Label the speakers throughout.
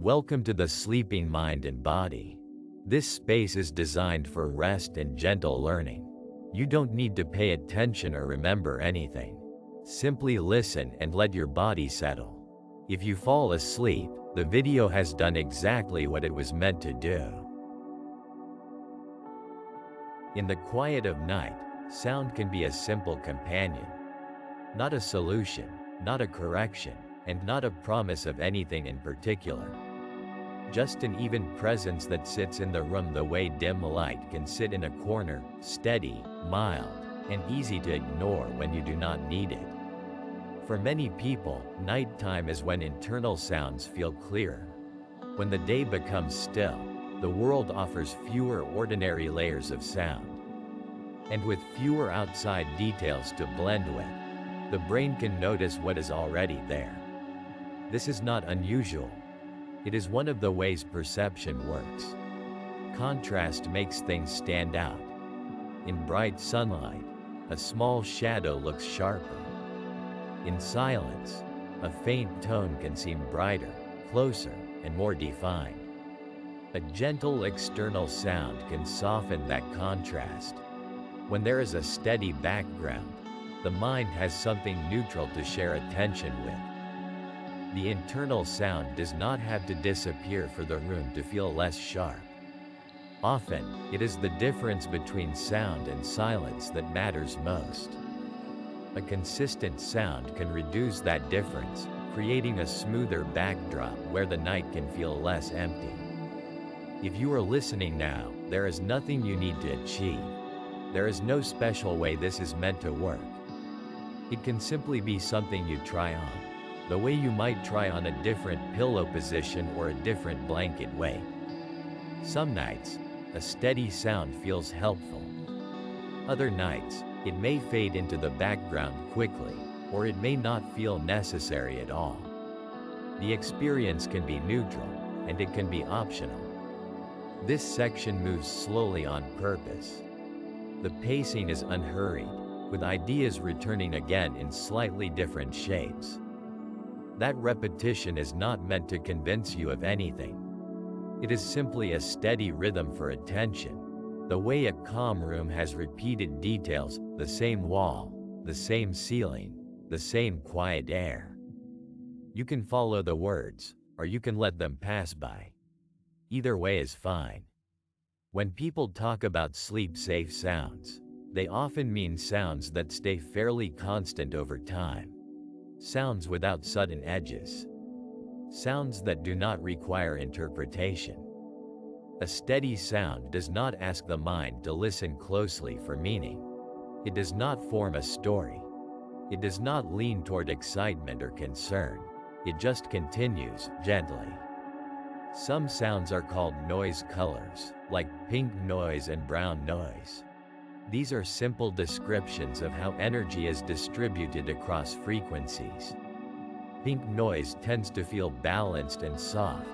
Speaker 1: Welcome to the sleeping mind and body. This space is designed for rest and gentle learning. You don't need to pay attention or remember anything. Simply listen and let your body settle. If you fall asleep, the video has done exactly what it was meant to do. In the quiet of night, sound can be a simple companion. Not a solution, not a correction, and not a promise of anything in particular. Just an even presence that sits in the room the way dim light can sit in a corner, steady, mild, and easy to ignore when you do not need it. For many people, nighttime is when internal sounds feel clearer. When the day becomes still, the world offers fewer ordinary layers of sound. And with fewer outside details to blend with, the brain can notice what is already there. This is not unusual. It is one of the ways perception works. Contrast makes things stand out. In bright sunlight, a small shadow looks sharper. In silence, a faint tone can seem brighter, closer, and more defined. A gentle external sound can soften that contrast. When there is a steady background, the mind has something neutral to share attention with. The internal sound does not have to disappear for the room to feel less sharp. Often, it is the difference between sound and silence that matters most. A consistent sound can reduce that difference, creating a smoother backdrop where the night can feel less empty. If you are listening now, there is nothing you need to achieve. There is no special way this is meant to work. It can simply be something you try on, the way you might try on a different pillow position or a different blanket weight. Some nights, a steady sound feels helpful. Other nights, it may fade into the background quickly, or it may not feel necessary at all. The experience can be neutral, and it can be optional. This section moves slowly on purpose. The pacing is unhurried, with ideas returning again in slightly different shapes. That repetition is not meant to convince you of anything. It is simply a steady rhythm for attention, the way a calm room has repeated details, the same wall, the same ceiling, the same quiet air. You can follow the words, or you can let them pass by. Either way is fine. When people talk about sleep-safe sounds, they often mean sounds that stay fairly constant over time. Sounds without sudden edges. Sounds that do not require interpretation. A steady sound does not ask the mind to listen closely for meaning. It does not form a story. It does not lean toward excitement or concern. It just continues, gently. Some sounds are called noise colors, like pink noise and brown noise. These are simple descriptions of how energy is distributed across frequencies. Pink noise tends to feel balanced and soft,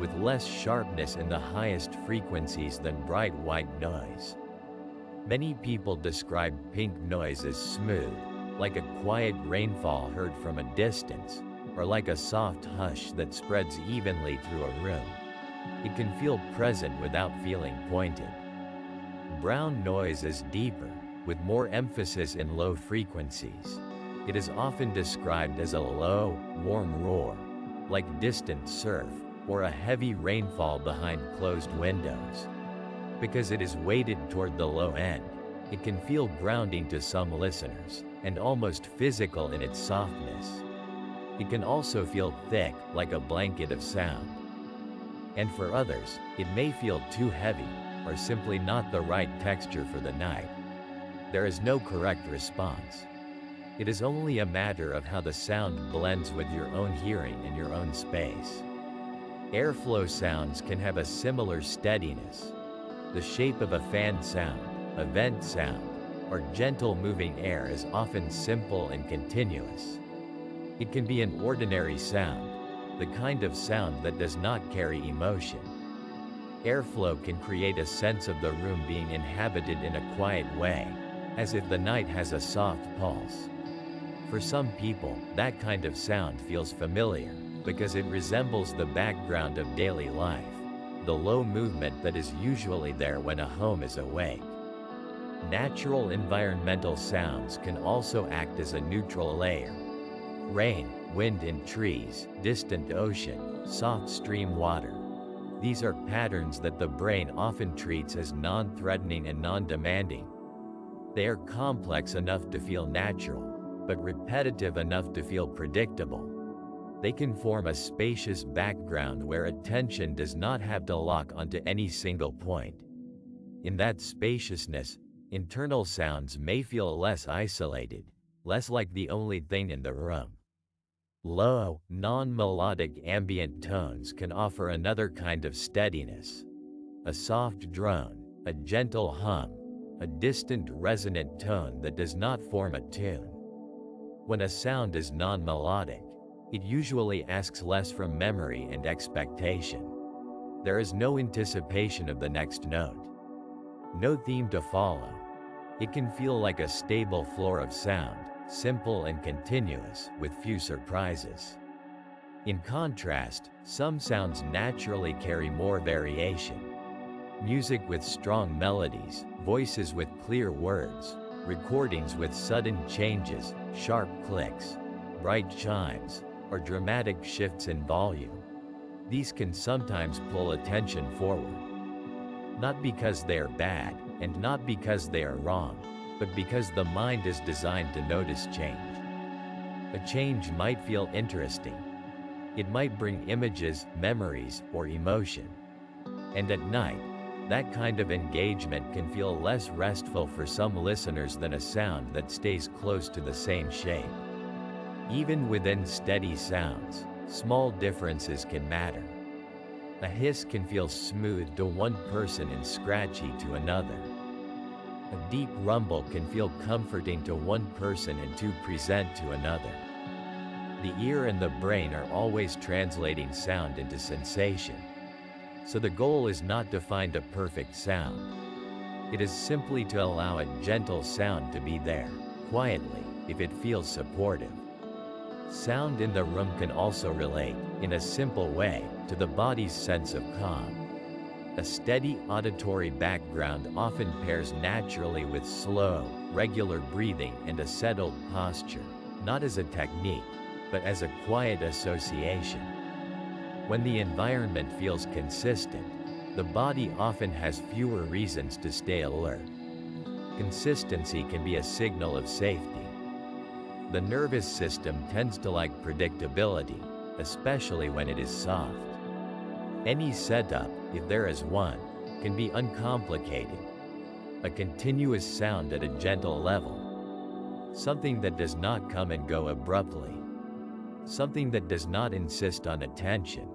Speaker 1: with less sharpness in the highest frequencies than bright white noise. Many people describe pink noise as smooth, like a quiet rainfall heard from a distance, or like a soft hush that spreads evenly through a room. It can feel present without feeling pointed. Brown noise is deeper, with more emphasis in low frequencies. It is often described as a low, warm roar, like distant surf, or a heavy rainfall behind closed windows. Because it is weighted toward the low end, it can feel grounding to some listeners, and almost physical in its softness. It can also feel thick, like a blanket of sound. And for others, it may feel too heavy, or simply not the right texture for the night. There is no correct response. It is only a matter of how the sound blends with your own hearing and your own space. Airflow sounds can have a similar steadiness. The shape of a fan sound, a vent sound, or gentle moving air is often simple and continuous. It can be an ordinary sound, the kind of sound that does not carry emotion. Airflow can create a sense of the room being inhabited in a quiet way, as if the night has a soft pulse. For some people, that kind of sound feels familiar, because it resembles the background of daily life, the low movement that is usually there when a home is awake. Natural environmental sounds can also act as a neutral layer. Rain, wind in trees, distant ocean, soft stream water. These are patterns that the brain often treats as non-threatening and non-demanding. They are complex enough to feel natural, but repetitive enough to feel predictable. They can form a spacious background where attention does not have to lock onto any single point. In that spaciousness, internal sounds may feel less isolated, less like the only thing in the room. Low, non-melodic ambient tones can offer another kind of steadiness. A soft drone, a gentle hum, a distant resonant tone that does not form a tune. When a sound is non-melodic, it usually asks less from memory and expectation. There is no anticipation of the next note, no theme to follow. It can feel like a stable floor of sound, simple and continuous, with few surprises. In contrast, some sounds naturally carry more variation. Music with strong melodies, voices with clear words, recordings with sudden changes, sharp clicks, bright chimes, or dramatic shifts in volume. These can sometimes pull attention forward. Not because they are bad, and not because they are wrong, but because the mind is designed to notice change. A change might feel interesting. It might bring images, memories, or emotion. And at night, that kind of engagement can feel less restful for some listeners than a sound that stays close to the same shape. Even within steady sounds, small differences can matter. A hiss can feel smooth to one person and scratchy to another. A deep rumble can feel comforting to one person and too present to another. The ear and the brain are always translating sound into sensation. So the goal is not to find a perfect sound. It is simply to allow a gentle sound to be there, quietly, if it feels supportive. Sound in the room can also relate, in a simple way, to the body's sense of calm. A steady auditory background often pairs naturally with slow, regular breathing and a settled posture, not as a technique, but as a quiet association. When the environment feels consistent, the body often has fewer reasons to stay alert. Consistency can be a signal of safety. The nervous system tends to like predictability, especially when it is soft. Any setup, if there is one, can be uncomplicated. A continuous sound at a gentle level. Something that does not come and go abruptly. Something that does not insist on attention.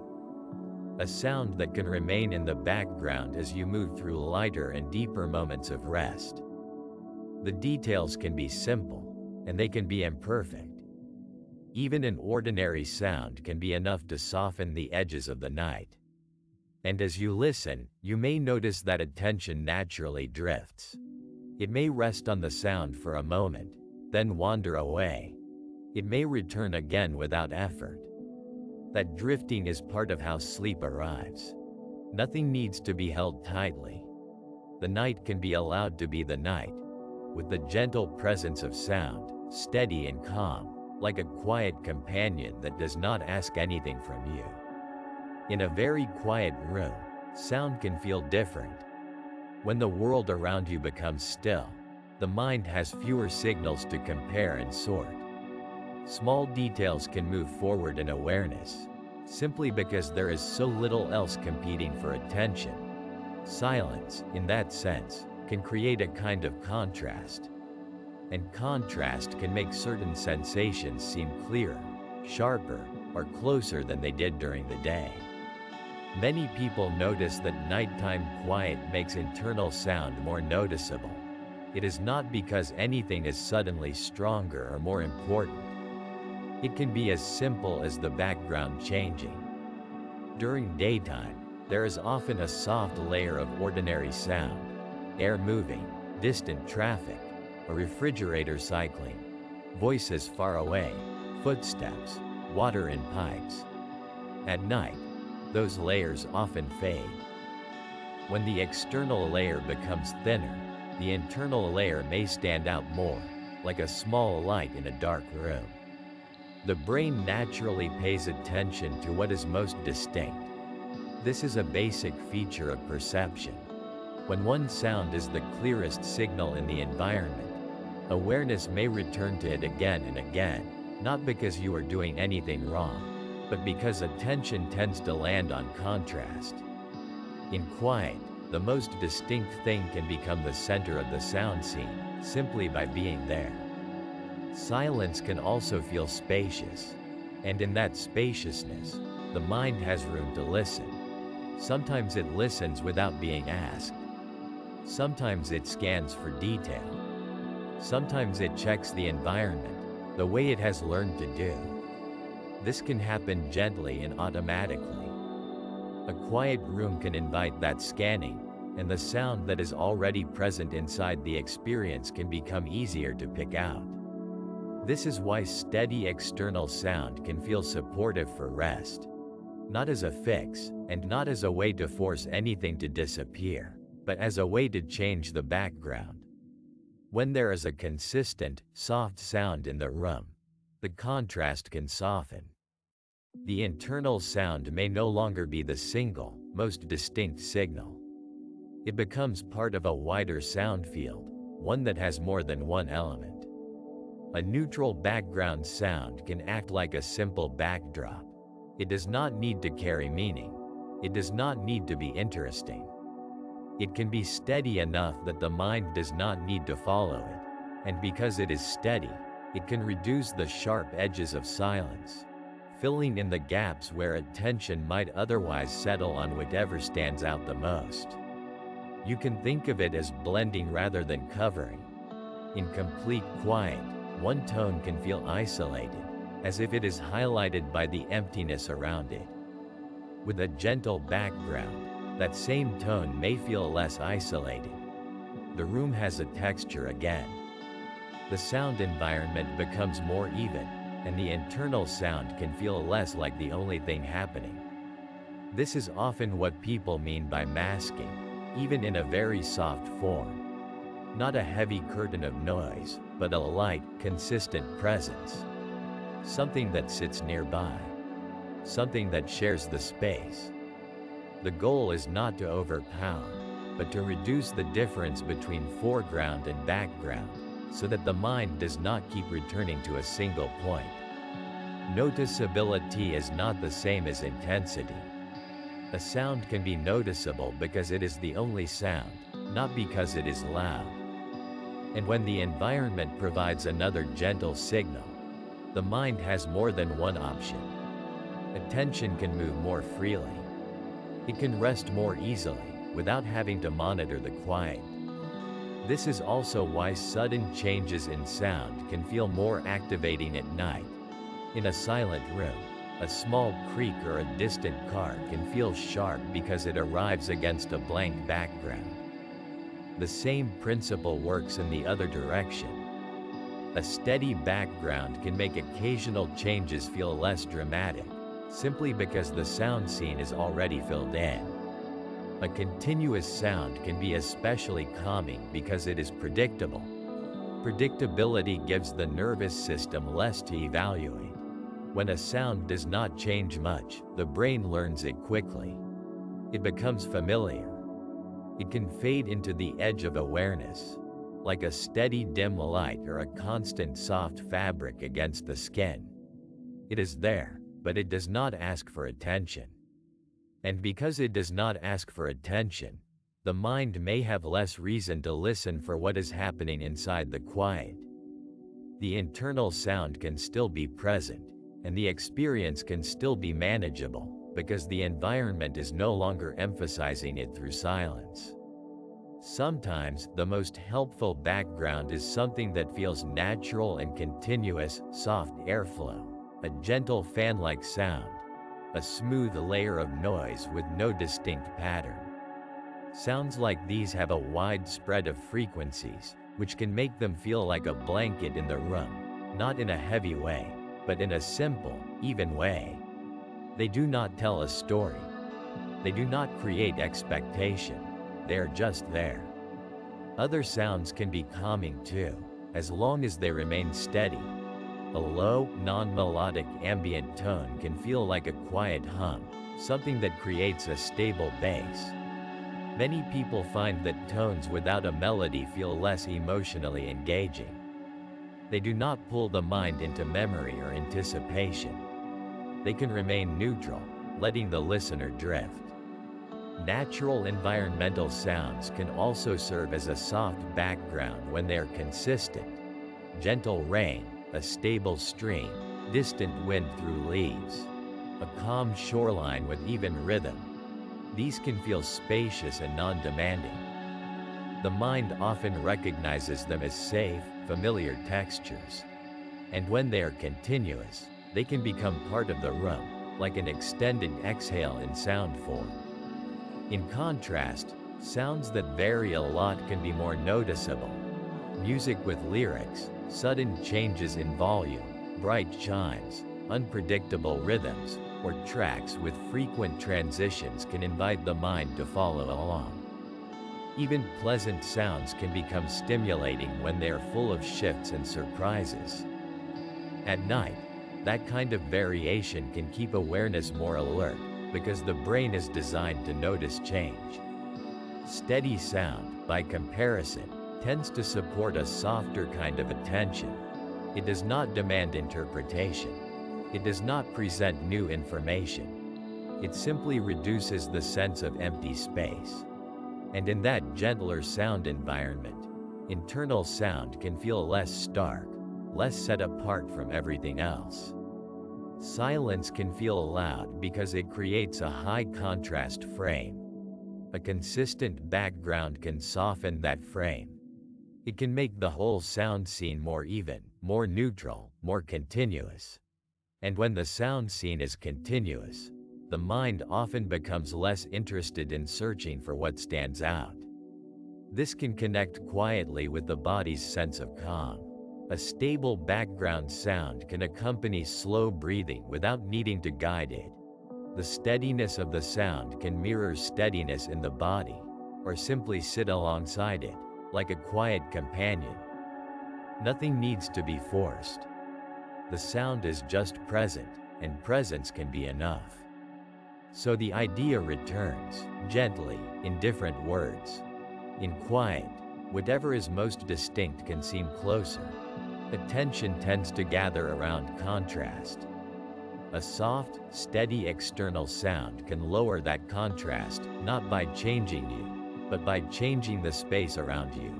Speaker 1: A sound that can remain in the background as you move through lighter and deeper moments of rest. The details can be simple, and they can be imperfect. Even an ordinary sound can be enough to soften the edges of the night. And as you listen, you may notice that attention naturally drifts. It may rest on the sound for a moment, then wander away. It may return again without effort. That drifting is part of how sleep arrives. Nothing needs to be held tightly. The night can be allowed to be the night, with the gentle presence of sound, steady and calm, like a quiet companion that does not ask anything from you. In a very quiet room, sound can feel different. When the world around you becomes still, the mind has fewer signals to compare and sort. Small details can move forward in awareness, simply because there is so little else competing for attention. Silence, in that sense, can create a kind of contrast. And contrast can make certain sensations seem clearer, sharper, or closer than they did during the day. Many people notice that nighttime quiet makes internal sound more noticeable. It is not because anything is suddenly stronger or more important. It can be as simple as the background changing. During daytime, there is often a soft layer of ordinary sound, air moving, distant traffic, a refrigerator cycling, voices far away, footsteps, water in pipes. At night, those layers often fade. When the external layer becomes thinner, the internal layer may stand out more, like a small light in a dark room. The brain naturally pays attention to what is most distinct. This is a basic feature of perception. When one sound is the clearest signal in the environment, awareness may return to it again and again, not because you are doing anything wrong, but because attention tends to land on contrast. In quiet, the most distinct thing can become the center of the sound scene, simply by being there. Silence can also feel spacious, and in that spaciousness, the mind has room to listen. Sometimes it listens without being asked. Sometimes it scans for detail. Sometimes it checks the environment, the way it has learned to do. This can happen gently and automatically. A quiet room can invite that scanning, and the sound that is already present inside the experience can become easier to pick out. This is why steady external sound can feel supportive for rest. Not as a fix, and not as a way to force anything to disappear, but as a way to change the background. When there is a consistent, soft sound in the room, the contrast can soften. The internal sound may no longer be the single, most distinct signal. It becomes part of a wider sound field, one that has more than one element. A neutral background sound can act like a simple backdrop. It does not need to carry meaning. It does not need to be interesting. It can be steady enough that the mind does not need to follow it, and because it is steady, it can reduce the sharp edges of silence, filling in the gaps where attention might otherwise settle on whatever stands out the most. You can think of it as blending rather than covering. In complete quiet, one tone can feel isolated, as if it is highlighted by the emptiness around it. With a gentle background, that same tone may feel less isolated. The room has a texture again. The sound environment becomes more even, and the internal sound can feel less like the only thing happening. This is often what people mean by masking, even in a very soft form. Not a heavy curtain of noise, but a light, consistent presence. Something that sits nearby. Something that shares the space. The goal is not to overpower, but to reduce the difference between foreground and background, so that the mind does not keep returning to a single point. Noticeability is not the same as intensity. A sound can be noticeable because it is the only sound, not because it is loud. And when the environment provides another gentle signal, the mind has more than one option. Attention can move more freely. It can rest more easily, without having to monitor the quiet. This is also why sudden changes in sound can feel more activating at night. In a silent room, a small creak or a distant car can feel sharp because it arrives against a blank background. The same principle works in the other direction. A steady background can make occasional changes feel less dramatic, simply because the sound scene is already filled in. A continuous sound can be especially calming because it is predictable. Predictability gives the nervous system less to evaluate. When a sound does not change much, the brain learns it quickly. It becomes familiar. It can fade into the edge of awareness, like a steady dim light or a constant soft fabric against the skin. It is there, but it does not ask for attention. And because it does not ask for attention, the mind may have less reason to listen for what is happening inside the quiet. The internal sound can still be present, and the experience can still be manageable, because the environment is no longer emphasizing it through silence. Sometimes, the most helpful background is something that feels natural and continuous: soft airflow, a gentle fan-like sound, a smooth layer of noise with no distinct pattern. Sounds like these have a wide spread of frequencies, which can make them feel like a blanket in the room, not in a heavy way, but in a simple, even way. They do not tell a story. They do not create expectation. They are just there. Other sounds can be calming too, as long as they remain steady. A low, non-melodic ambient tone can feel like a quiet hum, something that creates a stable bass. Many people find that tones without a melody feel less emotionally engaging. They do not pull the mind into memory or anticipation. They can remain neutral, letting the listener drift. Natural environmental sounds can also serve as a soft background when they are consistent. Gentle rain, a stable stream, distant wind through leaves, a calm shoreline with even rhythm. These can feel spacious and non-demanding. The mind often recognizes them as safe, familiar textures. And when they are continuous, they can become part of the room, like an extended exhale in sound form. In contrast, sounds that vary a lot can be more noticeable. Music with lyrics, sudden changes in volume, bright chimes, unpredictable rhythms, or tracks with frequent transitions can invite the mind to follow along. Even pleasant sounds can become stimulating when they are full of shifts and surprises. At night, that kind of variation can keep awareness more alert, because the brain is designed to notice change. Steady sound, by comparison, tends to support a softer kind of attention. It does not demand interpretation. It does not present new information. It simply reduces the sense of empty space. And in that gentler sound environment, internal sound can feel less stark, less set apart from everything else. Silence can feel loud because it creates a high contrast frame. A consistent background can soften that frame. It can make the whole sound scene more even, more neutral, more continuous. And when the sound scene is continuous, the mind often becomes less interested in searching for what stands out. This can connect quietly with the body's sense of calm. A stable background sound can accompany slow breathing without needing to guide it. The steadiness of the sound can mirror steadiness in the body, or simply sit alongside it, like a quiet companion. Nothing needs to be forced. The sound is just present, and presence can be enough. So the idea returns, gently, in different words. In quiet, whatever is most distinct can seem closer. Attention tends to gather around contrast. A soft, steady external sound can lower that contrast, not by changing you, but by changing the space around you.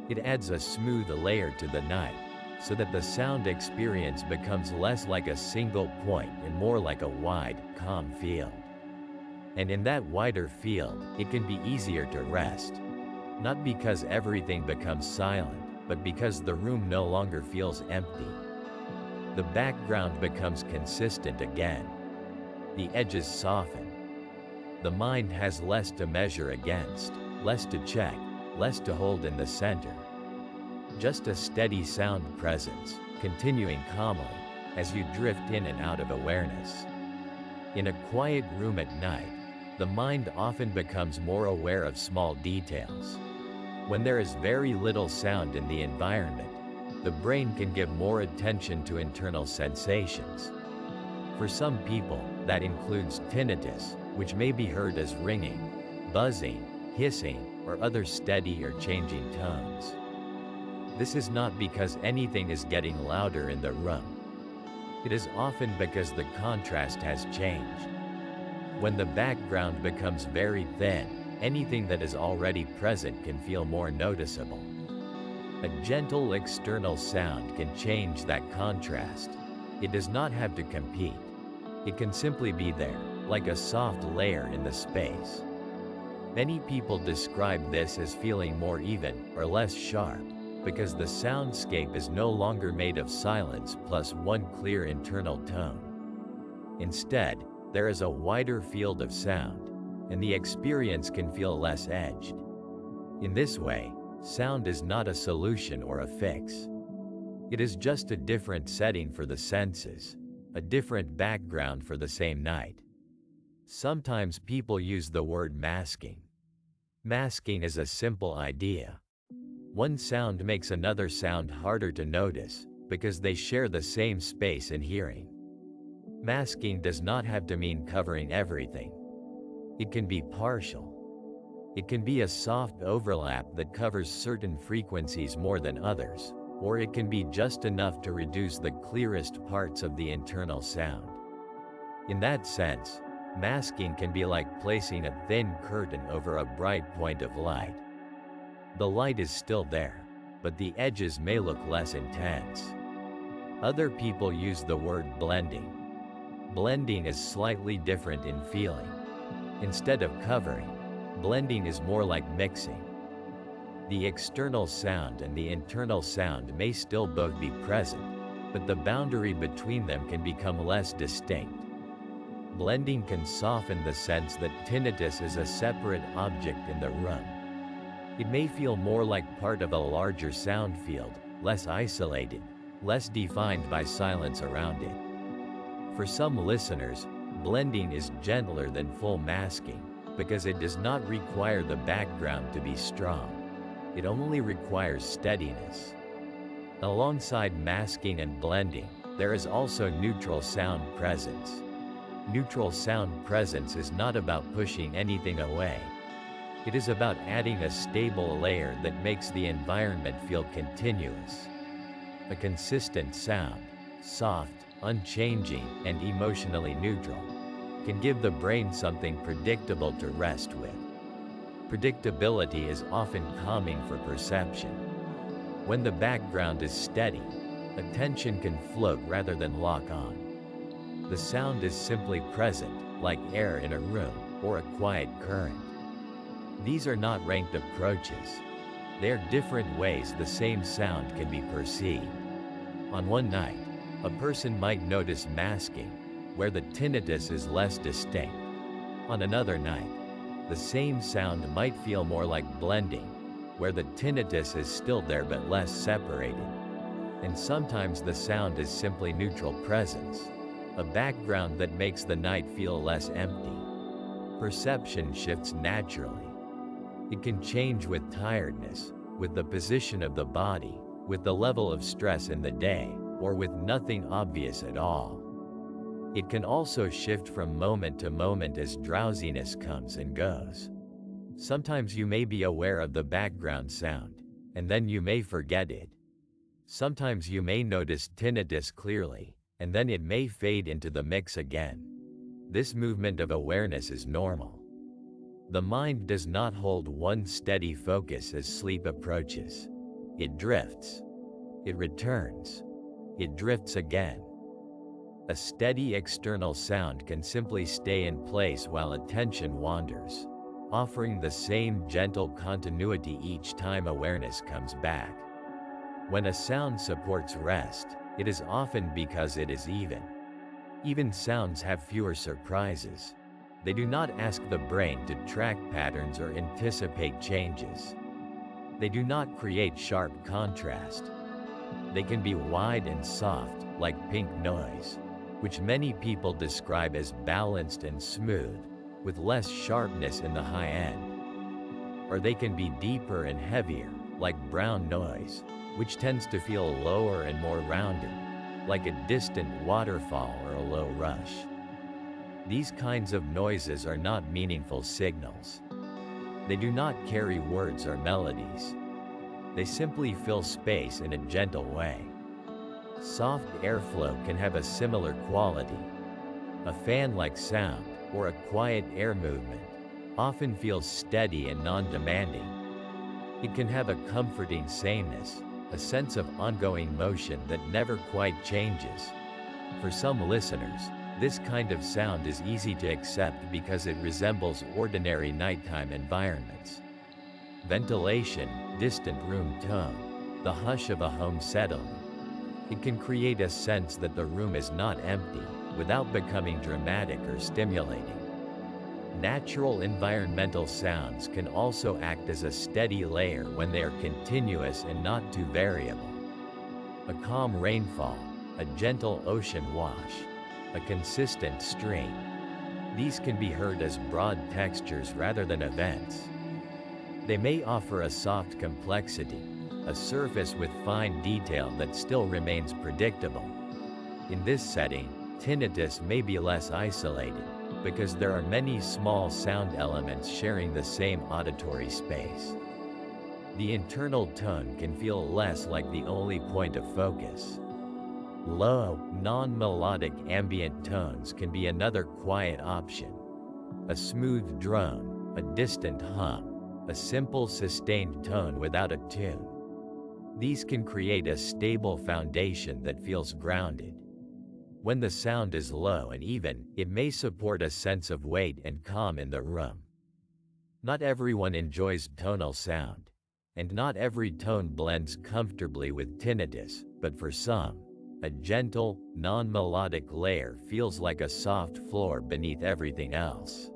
Speaker 1: It adds a smooth layer to the night, so that the sound experience becomes less like a single point and more like a wide, calm field. And in that wider field, it can be easier to rest. Not because everything becomes silent, but because the room no longer feels empty. The background becomes consistent again. The edges soften. The mind has less to measure against, less to check, less to hold in the center. Just a steady sound presence, continuing calmly, as you drift in and out of awareness. In a quiet room at night, the mind often becomes more aware of small details. When there is very little sound in the environment, the brain can give more attention to internal sensations. For some people, that includes tinnitus, which may be heard as ringing, buzzing, hissing, or other steady or changing tones. This is not because anything is getting louder in the room. It is often because the contrast has changed. When the background becomes very thin, anything that is already present can feel more noticeable. A gentle external sound can change that contrast. It does not have to compete. It can simply be there, like a soft layer in the space. Many people describe this as feeling more even or less sharp, because the soundscape is no longer made of silence plus one clear internal tone. Instead, there is a wider field of sound, and the experience can feel less edged. In this way, sound is not a solution or a fix. It is just a different setting for the senses. a different background for the same night. Sometimes people use the word masking. Masking is a simple idea. One sound makes another sound harder to notice because they share the same space in hearing. Masking does not have to mean covering everything. It can be partial. It can be a soft overlap that covers certain frequencies more than others, or it can be just enough to reduce the clearest parts of the internal sound. In that sense, masking can be like placing a thin curtain over a bright point of light. The light is still there, but the edges may look less intense. Other people use the word blending. Blending is slightly different in feeling. Instead of covering, blending is more like mixing. The external sound and the internal sound may still both be present, but the boundary between them can become less distinct. Blending can soften the sense that tinnitus is a separate object in the room. It may feel more like part of a larger sound field, less isolated, less defined by silence around it. For some listeners, blending is gentler than full masking, because it does not require the background to be strong. It only requires steadiness. Alongside masking and blending, there is also neutral sound presence. Neutral sound presence is not about pushing anything away. It is about adding a stable layer that makes the environment feel continuous. A consistent sound, soft, unchanging, and emotionally neutral, can give the brain something predictable to rest with. Predictability is often calming for perception. When the background is steady, attention can float rather than lock on. The sound is simply present, like air in a room or a quiet current. These are not ranked approaches. They are different ways the same sound can be perceived. On one night, a person might notice masking, where the tinnitus is less distinct. On another night, the same sound might feel more like blending, where the tinnitus is still there but less separated. And sometimes the sound is simply neutral presence, a background that makes the night feel less empty. Perception shifts naturally. It can change with tiredness, with the position of the body, with the level of stress in the day, or with nothing obvious at all. It can also shift from moment to moment as drowsiness comes and goes. Sometimes you may be aware of the background sound, and then you may forget it. Sometimes you may notice tinnitus clearly, and then it may fade into the mix again. This movement of awareness is normal. The mind does not hold one steady focus as sleep approaches. It drifts. It returns. It drifts again. A steady external sound can simply stay in place while attention wanders, offering the same gentle continuity each time awareness comes back. When a sound supports rest, it is often because it is even. Even sounds have fewer surprises. They do not ask the brain to track patterns or anticipate changes. They do not create sharp contrast. They can be wide and soft, like pink noise, which many people describe as balanced and smooth, with less sharpness in the high end. Or they can be deeper and heavier, like brown noise, which tends to feel lower and more rounded, like a distant waterfall or a low rush. These kinds of noises are not meaningful signals. They do not carry words or melodies. They simply fill space in a gentle way. Soft airflow can have a similar quality. A fan-like sound, or a quiet air movement, often feels steady and non-demanding. It can have a comforting sameness, a sense of ongoing motion that never quite changes. For some listeners, this kind of sound is easy to accept because it resembles ordinary nighttime environments. Ventilation, distant room tone, the hush of a home settling. It can create a sense that the room is not empty, without becoming dramatic or stimulating. Natural environmental sounds can also act as a steady layer when they are continuous and not too variable. A calm rainfall, a gentle ocean wash, a consistent stream. These can be heard as broad textures rather than events. They may offer a soft complexity, a surface with fine detail that still remains predictable. In this setting, tinnitus may be less isolated, because there are many small sound elements sharing the same auditory space. The internal tone can feel less like the only point of focus. Low, non-melodic ambient tones can be another quiet option. A smooth drone, a distant hum, a simple sustained tone without a tune. These can create a stable foundation that feels grounded. When the sound is low and even, it may support a sense of weight and calm in the room. Not everyone enjoys tonal sound, and not every tone blends comfortably with tinnitus, but for some, a gentle, non-melodic layer feels like a soft floor beneath everything else.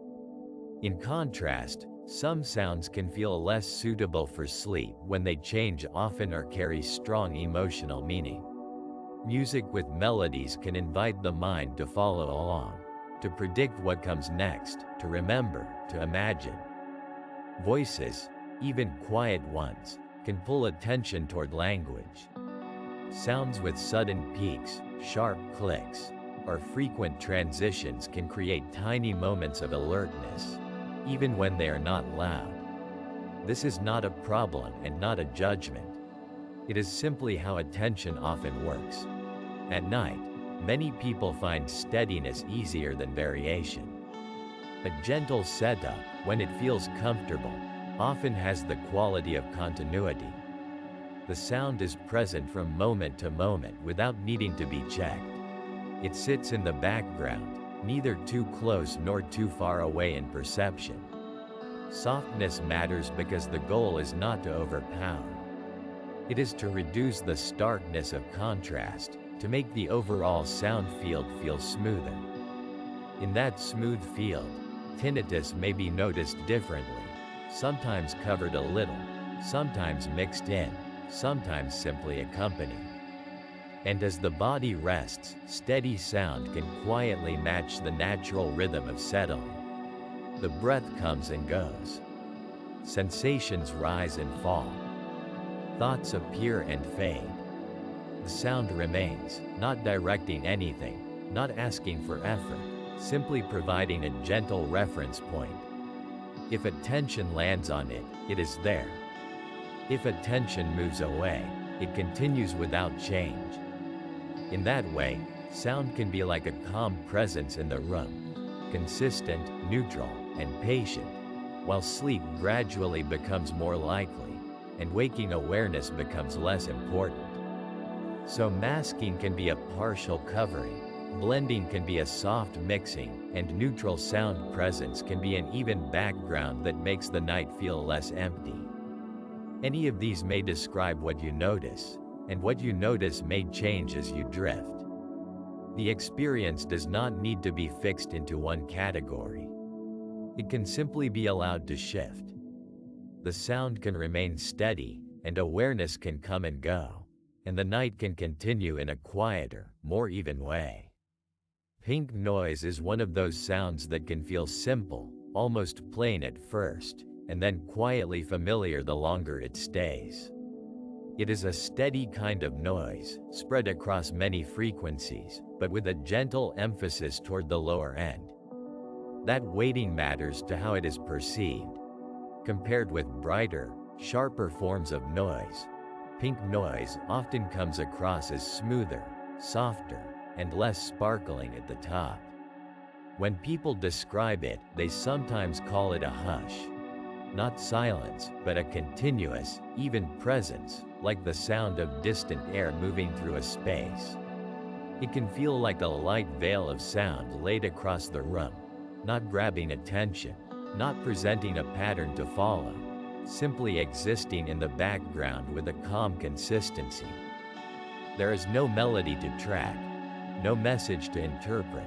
Speaker 1: In contrast, some sounds can feel less suitable for sleep when they change often or carry strong emotional meaning. Music with melodies can invite the mind to follow along, to predict what comes next, to remember, to imagine. Voices, even quiet ones, can pull attention toward language. Sounds with sudden peaks, sharp clicks, or frequent transitions can create tiny moments of alertness, even when they are not loud. This is not a problem and not a judgment. It is simply how attention often works. At night, many people find steadiness easier than variation. A gentle setup, when it feels comfortable, often has the quality of continuity. The sound is present from moment to moment without needing to be checked. It sits in the background, neither too close nor too far away in perception. Softness matters because the goal is not to overpower. It is to reduce the starkness of contrast, to make the overall sound field feel smoother. In that smooth field, tinnitus may be noticed differently, sometimes covered a little, sometimes mixed in, sometimes simply accompanied. And as the body rests, steady sound can quietly match the natural rhythm of settling. The breath comes and goes. Sensations rise and fall. Thoughts appear and fade. The sound remains, not directing anything, not asking for effort, simply providing a gentle reference point. If attention lands on it, it is there. If attention moves away, it continues without change. In that way, sound can be like a calm presence in the room, consistent, neutral, and patient, while sleep gradually becomes more likely, and waking awareness becomes less important. So masking can be a partial covering, blending can be a soft mixing, and neutral sound presence can be an even background that makes the night feel less empty. Any of these may describe what you notice, and what you notice may change as you drift. The experience does not need to be fixed into one category. It can simply be allowed to shift. The sound can remain steady, and awareness can come and go, and the night can continue in a quieter, more even way. Pink noise is one of those sounds that can feel simple, almost plain at first, and then quietly familiar the longer it stays. It is a steady kind of noise, spread across many frequencies, but with a gentle emphasis toward the lower end. That weighting matters to how it is perceived. Compared with brighter, sharper forms of noise, pink noise often comes across as smoother, softer, and less sparkling at the top. When people describe it, they sometimes call it a hush. Not silence, but a continuous, even presence, like the sound of distant air moving through a space. It can feel like a light veil of sound laid across the room, not grabbing attention, not presenting a pattern to follow, simply existing in the background with a calm consistency. There is no melody to track, no message to interpret,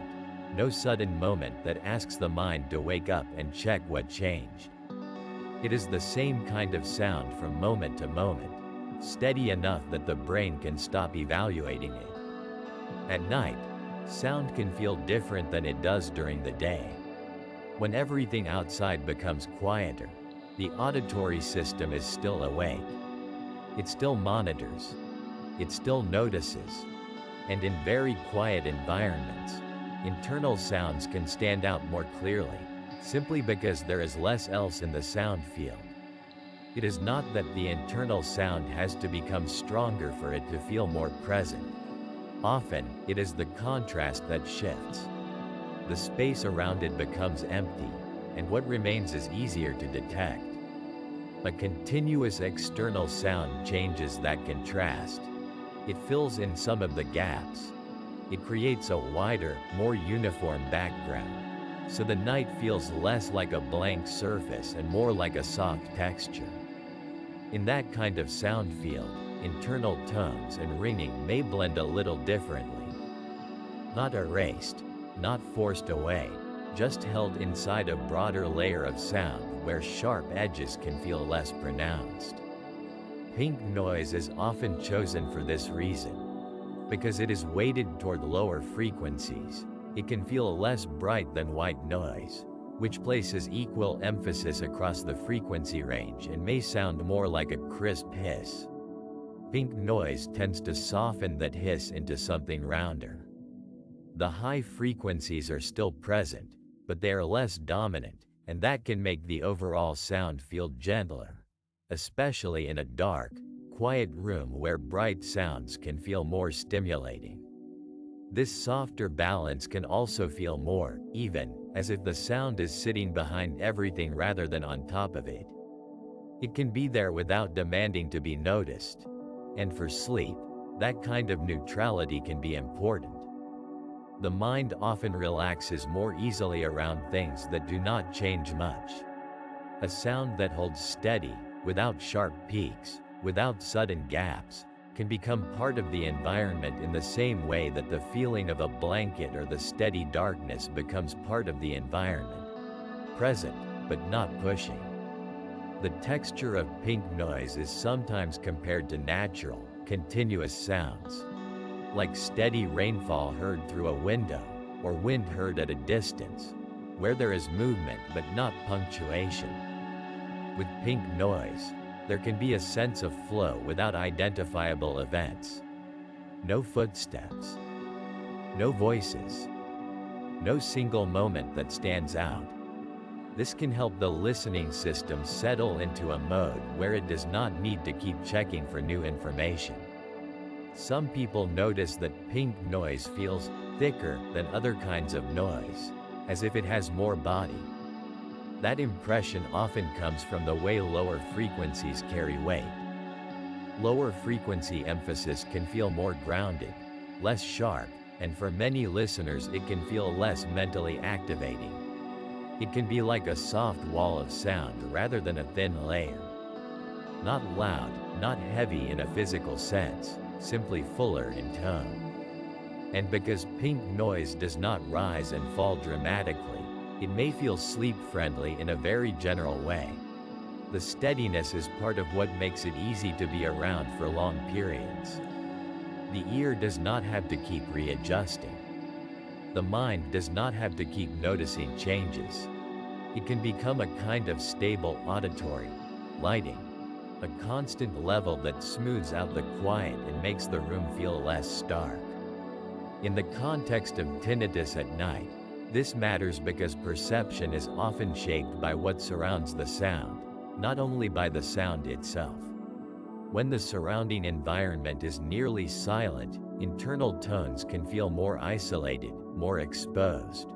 Speaker 1: no sudden moment that asks the mind to wake up and check what changed. It is the same kind of sound from moment to moment, steady enough that the brain can stop evaluating it. At night, Sound can feel different than it does during the day. When everything outside becomes quieter, the auditory system is still awake. It still monitors. It still notices. And in very quiet environments, internal sounds can stand out more clearly, simply because there is less else in the sound field. It is not that the internal sound has to become stronger for it to feel more present. Often, it is the contrast that shifts. The space around it becomes empty, and what remains is easier to detect. A continuous external sound changes that contrast. It fills in some of the gaps. It creates a wider, more uniform background, so the night feels less like a blank surface and more like a soft texture. In that kind of sound field, internal tones and ringing may blend a little differently. Not erased, not forced away, just held inside a broader layer of sound where sharp edges can feel less pronounced. Pink noise is often chosen for this reason. Because it is weighted toward lower frequencies, it can feel less bright than white noise, which places equal emphasis across the frequency range and may sound more like a crisp hiss. Pink noise tends to soften that hiss into something rounder. The high frequencies are still present, but they are less dominant, and that can make the overall sound feel gentler, especially in a dark, quiet room where bright sounds can feel more stimulating. This softer balance can also feel more even, as if the sound is sitting behind everything rather than on top of it. It can be there without demanding to be noticed. And for sleep, that kind of neutrality can be important. The mind often relaxes more easily around things that do not change much. A sound that holds steady, without sharp peaks, without sudden gaps, can become part of the environment in the same way that the feeling of a blanket or the steady darkness becomes part of the environment. Present, but not pushing. The texture of pink noise is sometimes compared to natural, continuous sounds, like steady rainfall heard through a window, or wind heard at a distance, where there is movement but not punctuation. With pink noise, there can be a sense of flow without identifiable events. No footsteps. No voices. No single moment that stands out. This can help the listening system settle into a mode where it does not need to keep checking for new information. Some people notice that pink noise feels thicker than other kinds of noise, as if it has more body. That impression often comes from the way lower frequencies carry weight. Lower frequency emphasis can feel more grounded, less sharp, and for many listeners it can feel less mentally activating. It can be like a soft wall of sound rather than a thin layer. Not loud, not heavy in a physical sense, simply fuller in tone. And because pink noise does not rise and fall dramatically, it may feel sleep-friendly in a very general way. The steadiness is part of what makes it easy to be around for long periods. The ear does not have to keep readjusting. The mind does not have to keep noticing changes. It can become a kind of stable auditory lighting, a constant level that smooths out the quiet and makes the room feel less stark. In the context of tinnitus at night, this matters because perception is often shaped by what surrounds the sound, not only by the sound itself. When the surrounding environment is nearly silent, internal tones can feel more isolated, more exposed.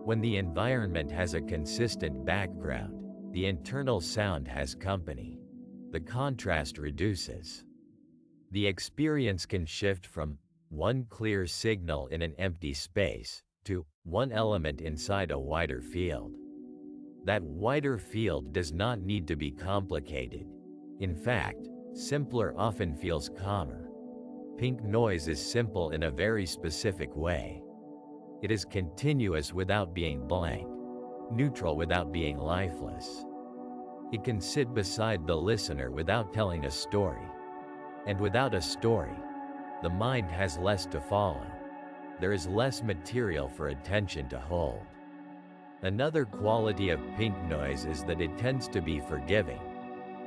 Speaker 1: When the environment has a consistent background, the internal sound has company. The contrast reduces. The experience can shift from one clear signal in an empty space to one element inside a wider field. That wider field does not need to be complicated. In fact, simpler often feels calmer. Pink noise is simple in a very specific way. It is continuous without being blank, neutral without being lifeless. It can sit beside the listener without telling a story. And without a story, the mind has less to follow. there is less material for attention to hold. Another quality of pink noise is that it tends to be forgiving.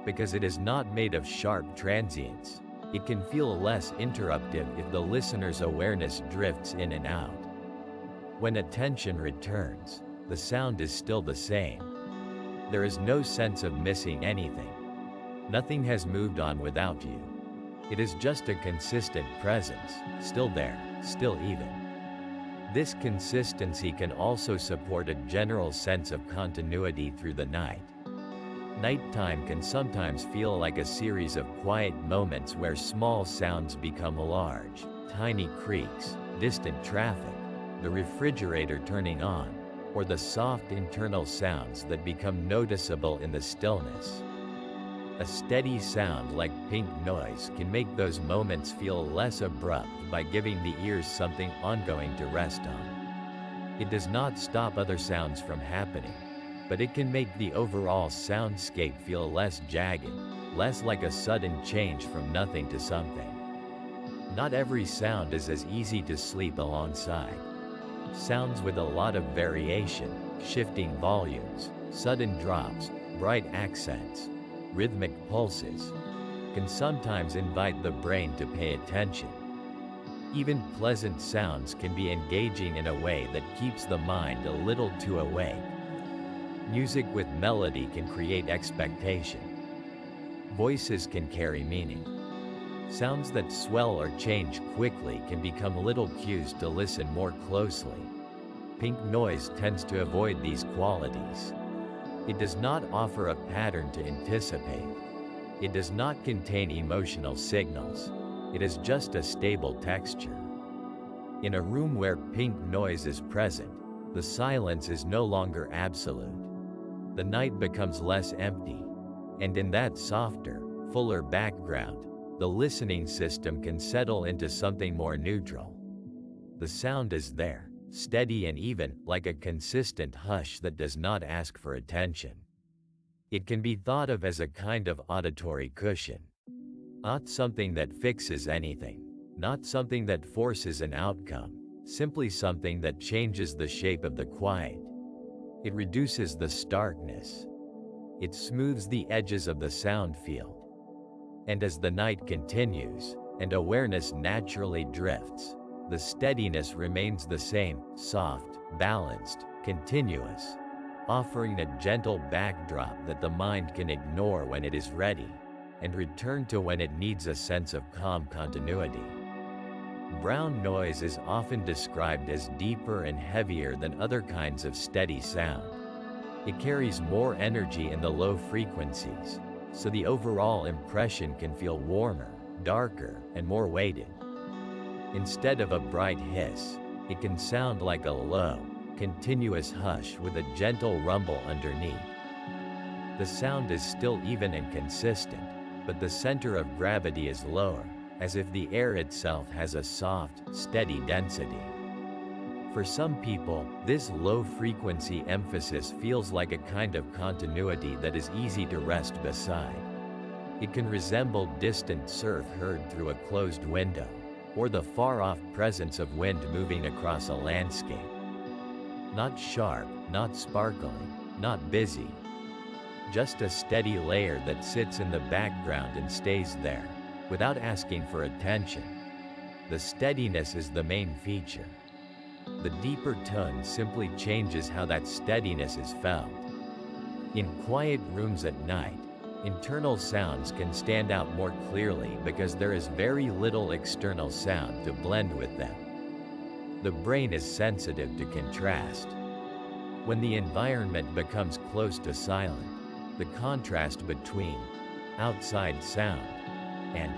Speaker 1: Because it is not made of sharp transients, it can feel less interruptive if the listener's awareness drifts in and out. When attention returns, the sound is still the same. There is no sense of missing anything. Nothing has moved on without you. It is just a consistent presence, still there, still even. This consistency can also support a general sense of continuity through the night. Nighttime can sometimes feel like a series of quiet moments where small sounds become large, tiny creaks, distant traffic, the refrigerator turning on, or the soft internal sounds that become noticeable in the stillness. A steady sound like pink noise can make those moments feel less abrupt by giving the ears something ongoing to rest on. It does not stop other sounds from happening, but it can make the overall soundscape feel less jagged, less like a sudden change from nothing to something. Not every sound is as easy to sleep alongside. Sounds with a lot of variation, shifting volumes, sudden drops, bright accents, rhythmic pulses, can sometimes invite the brain to pay attention. Even pleasant sounds can be engaging in a way that keeps the mind a little too awake. Music with melody can create expectation. Voices can carry meaning. Sounds that swell or change quickly can become little cues to listen more closely. Pink noise tends to avoid these qualities. It does not offer a pattern to anticipate. It does not contain emotional signals. It is just a stable texture. In a room where pink noise is present, the silence is no longer absolute. The night becomes less empty. And in that softer, fuller background, the listening system can settle into something more neutral. The sound is there, steady and even, like a consistent hush that does not ask for attention. It can be thought of as a kind of auditory cushion. Not something that fixes anything, not something that forces an outcome, simply something that changes the shape of the quiet. It reduces the starkness. It smooths the edges of the sound field. And as the night continues, and awareness naturally drifts, the steadiness remains the same, soft, balanced, continuous, offering a gentle backdrop that the mind can ignore when it is ready, and return to when it needs a sense of calm continuity. Brown noise is often described as deeper and heavier than other kinds of steady sound. It carries more energy in the low frequencies, so the overall impression can feel warmer, darker, and more weighted. Instead of a bright hiss, it can sound like a low, continuous hush with a gentle rumble underneath. The sound is still even and consistent, but the center of gravity is lower, as if the air itself has a soft, steady density. For some people, this low-frequency emphasis feels like a kind of continuity that is easy to rest beside. It can resemble distant surf heard through a closed window, or the far-off presence of wind moving across a landscape. Not sharp, not sparkling, not busy. Just a steady layer that sits in the background and stays there, without asking for attention. The steadiness is the main feature. The deeper tone simply changes how that steadiness is felt. In quiet rooms at night, internal sounds can stand out more clearly because there is very little external sound to blend with them. The brain is sensitive to contrast. When the environment becomes close to silent, the contrast between outside sound and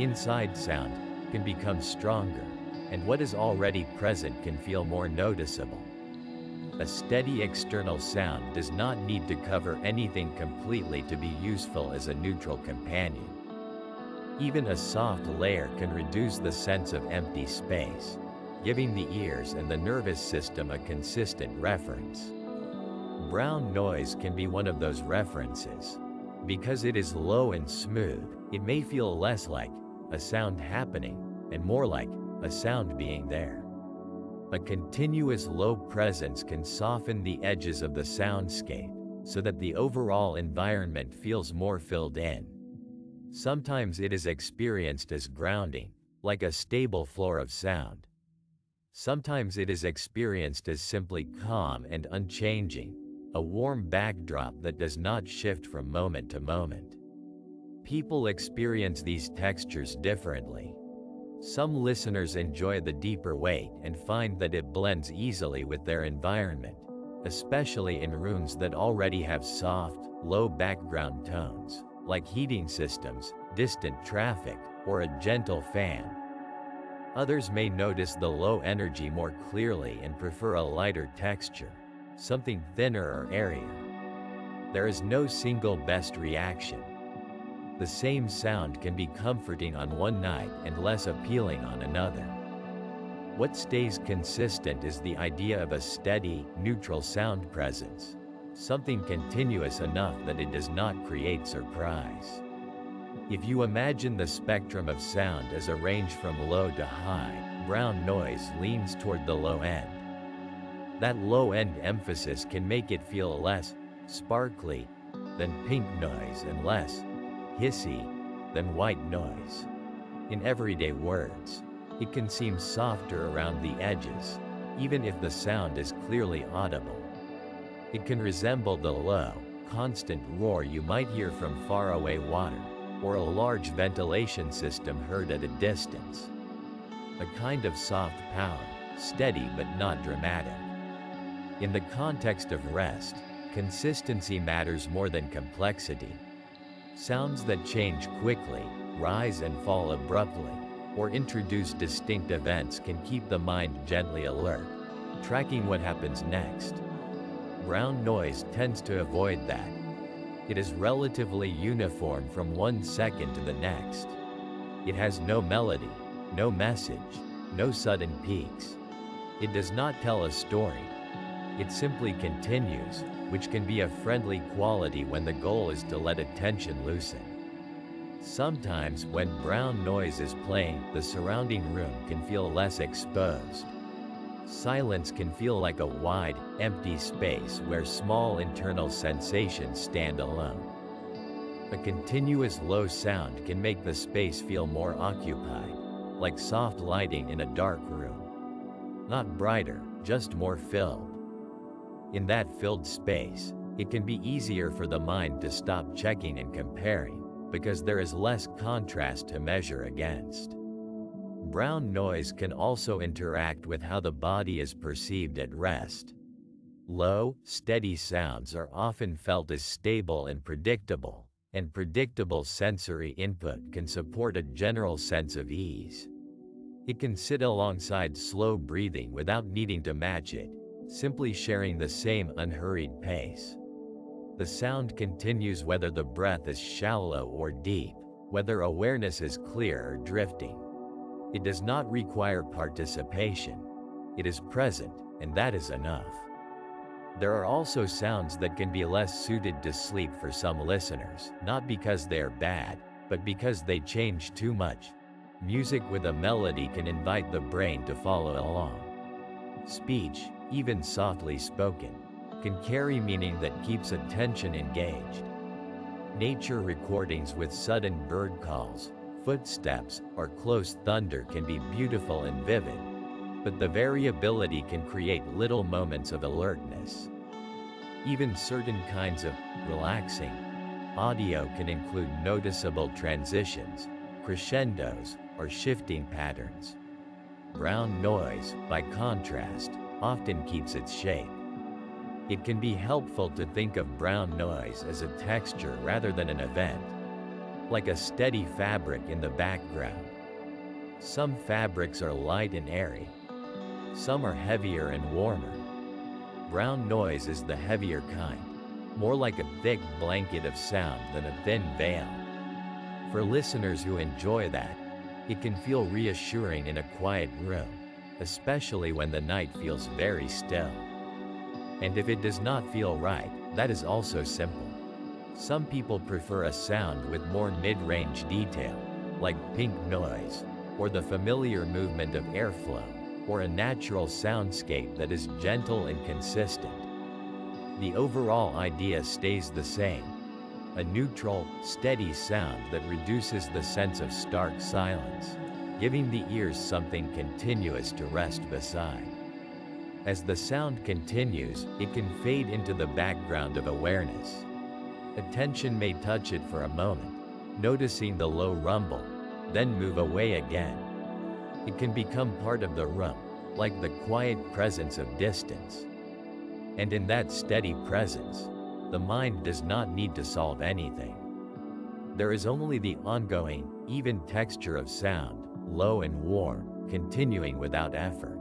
Speaker 1: inside sound can become stronger, and what is already present can feel more noticeable. A steady external sound does not need to cover anything completely to be useful as a neutral companion. Even a soft layer can reduce the sense of empty space, giving the ears and the nervous system a consistent reference. Brown noise can be one of those references. Because it is low and smooth, it may feel less like a sound happening and more like a sound being there. A continuous low presence can soften the edges of the soundscape, so that the overall environment feels more filled in. Sometimes it is experienced as grounding, like a stable floor of sound. Sometimes it is experienced as simply calm and unchanging, a warm backdrop that does not shift from moment to moment. People experience these textures differently. Some listeners enjoy the deeper weight and find that it blends easily with their environment, especially in rooms that already have soft, low background tones, like heating systems, distant traffic, or a gentle fan. Others may notice the low energy more clearly and prefer a lighter texture, something thinner or airier. There is no single best reaction. The same sound can be comforting on one night and less appealing on another. What stays consistent is the idea of a steady, neutral sound presence, something continuous enough that it does not create surprise. If you imagine the spectrum of sound as a range from low to high, brown noise leans toward the low end. That low-end emphasis can make it feel less sparkly than pink noise and less hissy than white noise. In everyday words, it can seem softer around the edges, even if the sound is clearly audible. It can resemble the low, constant roar you might hear from faraway water, or a large ventilation system heard at a distance. A kind of soft power, steady but not dramatic. In the context of rest, consistency matters more than complexity. Sounds that change quickly, rise and fall abruptly, or introduce distinct events can keep the mind gently alert, tracking what happens next. Brown noise tends to avoid that. It is relatively uniform from one second to the next. It has no melody, no message, no sudden peaks. It does not tell a story. It simply continues, which can be a friendly quality when the goal is to let attention loosen. Sometimes when brown noise is playing, the surrounding room can feel less exposed. Silence can feel like a wide, empty space where small internal sensations stand alone. A continuous low sound can make the space feel more occupied, like soft lighting in a dark room. Not brighter, just more filled. In that filled space, it can be easier for the mind to stop checking and comparing, because there is less contrast to measure against. Brown noise can also interact with how the body is perceived at rest. Low, steady sounds are often felt as stable and predictable sensory input can support a general sense of ease. It can sit alongside slow breathing without needing to match it, simply sharing the same unhurried pace. The sound continues whether the breath is shallow or deep, whether awareness is clear or drifting. It does not require participation. It is present, and that is enough. There are also sounds that can be less suited to sleep for some listeners, not because they are bad, but because they change too much. Music with a melody can invite the brain to follow along. Speech, even softly spoken, can carry meaning that keeps attention engaged. Nature recordings with sudden bird calls, footsteps, or close thunder can be beautiful and vivid, but the variability can create little moments of alertness. Even certain kinds of relaxing audio can include noticeable transitions, crescendos, or shifting patterns. Brown noise, by contrast, often keeps its shape. It can be helpful to think of brown noise as a texture rather than an event, like a steady fabric in the background. Some fabrics are light and airy. Some are heavier and warmer. Brown noise is the heavier kind, more like a thick blanket of sound than a thin veil. For listeners who enjoy that, it can feel reassuring in a quiet room, especially when the night feels very still. And if it does not feel right, that is also simple. Some people prefer a sound with more mid-range detail, like pink noise, or the familiar movement of airflow. or a natural soundscape that is gentle and consistent. The overall idea stays the same: a neutral, steady sound that reduces the sense of stark silence, giving the ears something continuous to rest beside. As the sound continues, it can fade into the background of awareness. Attention may touch it for a moment, noticing the low rumble, then move away again. It can become part of the room, like the quiet presence of distance. And in that steady presence, the mind does not need to solve anything. There is only the ongoing, even texture of sound, low and warm, continuing without effort.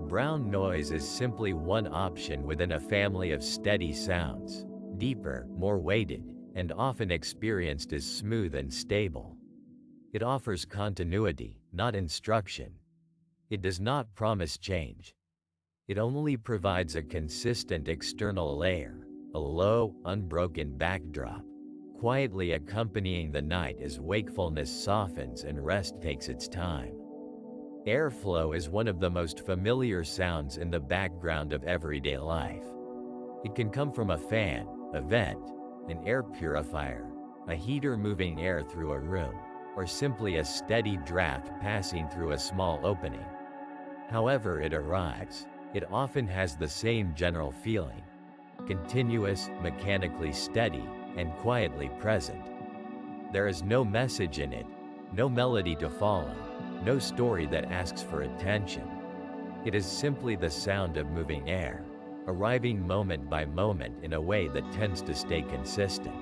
Speaker 1: Brown noise is simply one option within a family of steady sounds, deeper, more weighted, and often experienced as smooth and stable. It offers continuity, not instruction. It does not promise change. It only provides a consistent external layer, a low, unbroken backdrop, quietly accompanying the night as wakefulness softens and rest takes its time. Airflow is one of the most familiar sounds in the background of everyday life. It can come from a fan, a vent, an air purifier, a heater moving air through a room, or simply a steady draft passing through a small opening. However it arrives, it often has the same general feeling: continuous, mechanically steady, and quietly present. There is no message in it, no melody to follow, no story that asks for attention. It is simply the sound of moving air, arriving moment by moment in a way that tends to stay consistent.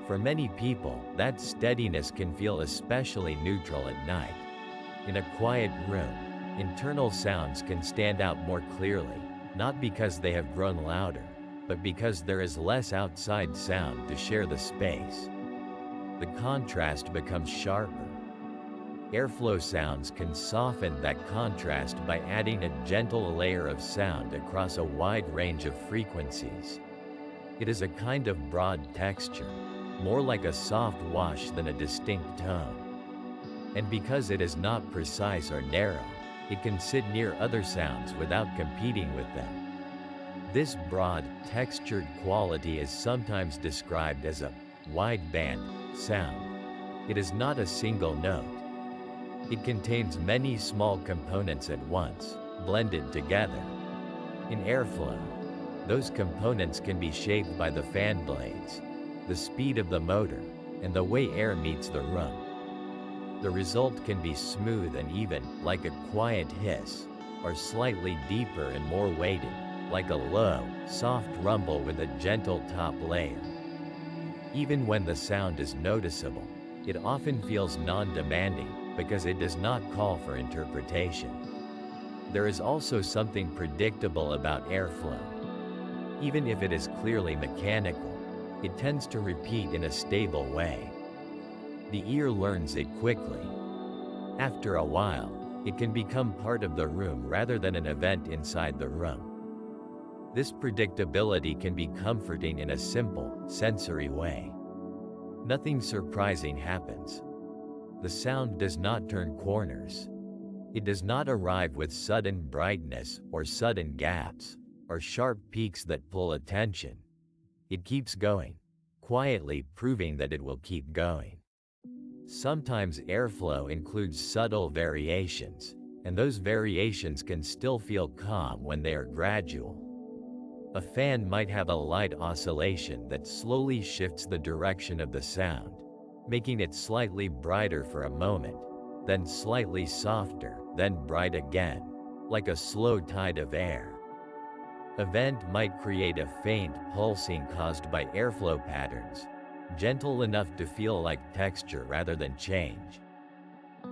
Speaker 1: For many people, that steadiness can feel especially neutral at night. In a quiet room, internal sounds can stand out more clearly, not because they have grown louder, but because there is less outside sound to share the space. The contrast becomes sharper. Airflow sounds can soften that contrast by adding a gentle layer of sound across a wide range of frequencies. It is a kind of broad texture, more like a soft wash than a distinct tone. And because it is not precise or narrow, it can sit near other sounds without competing with them. This broad, textured quality is sometimes described as a wide-band sound. It is not a single note. It contains many small components at once, blended together. In airflow, those components can be shaped by the fan blades, the speed of the motor, and the way air meets the room. The result can be smooth and even, like a quiet hiss, or slightly deeper and more weighted, like a low, soft rumble with a gentle top layer. Even when the sound is noticeable, it often feels non-demanding, because it does not call for interpretation. There is also something predictable about airflow. Even if it is clearly mechanical, it tends to repeat in a stable way. The ear learns it quickly. After a while, it can become part of the room rather than an event inside the room. This predictability can be comforting in a simple, sensory way. Nothing surprising happens. The sound does not turn corners. It does not arrive with sudden brightness or sudden gaps, or sharp peaks that pull attention. It keeps going, quietly proving that it will keep going. Sometimes airflow includes subtle variations, and those variations can still feel calm when they are gradual. A fan might have a light oscillation that slowly shifts the direction of the sound, making it slightly brighter for a moment, then slightly softer, then bright again, like a slow tide of air. A vent might create a faint pulsing caused by airflow patterns, gentle enough to feel like texture rather than change.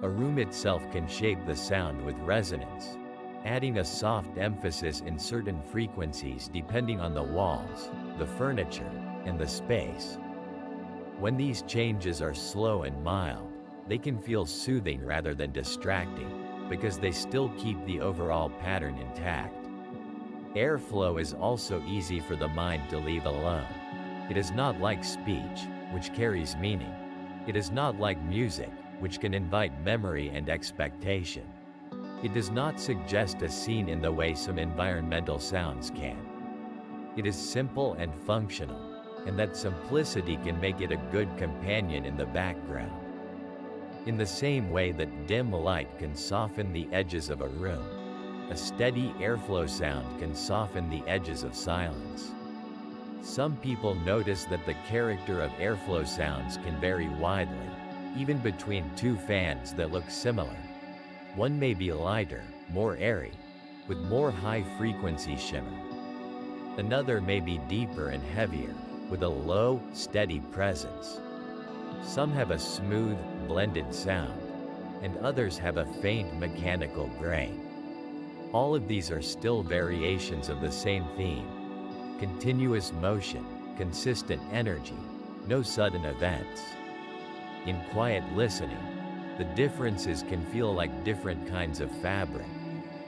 Speaker 1: A room itself can shape the sound with resonance, adding a soft emphasis in certain frequencies depending on the walls, the furniture, and the space. When these changes are slow and mild, they can feel soothing rather than distracting, because they still keep the overall pattern intact. Airflow is also easy for the mind to leave alone. It is not like speech, which carries meaning. It is not like music, which can invite memory and expectation. It does not suggest a scene in the way some environmental sounds can. It is simple and functional, and that simplicity can make it a good companion in the background. In the same way that dim light can soften the edges of a room, a steady airflow sound can soften the edges of silence. Some people notice that the character of airflow sounds can vary widely, even between two fans that look similar. One may be lighter, more airy, with more high-frequency shimmer. Another may be deeper and heavier, with a low, steady presence. Some have a smooth, blended sound, and others have a faint mechanical grain. All of these are still variations of the same theme: continuous motion, consistent energy, no sudden events. In quiet listening, the differences can feel like different kinds of fabric,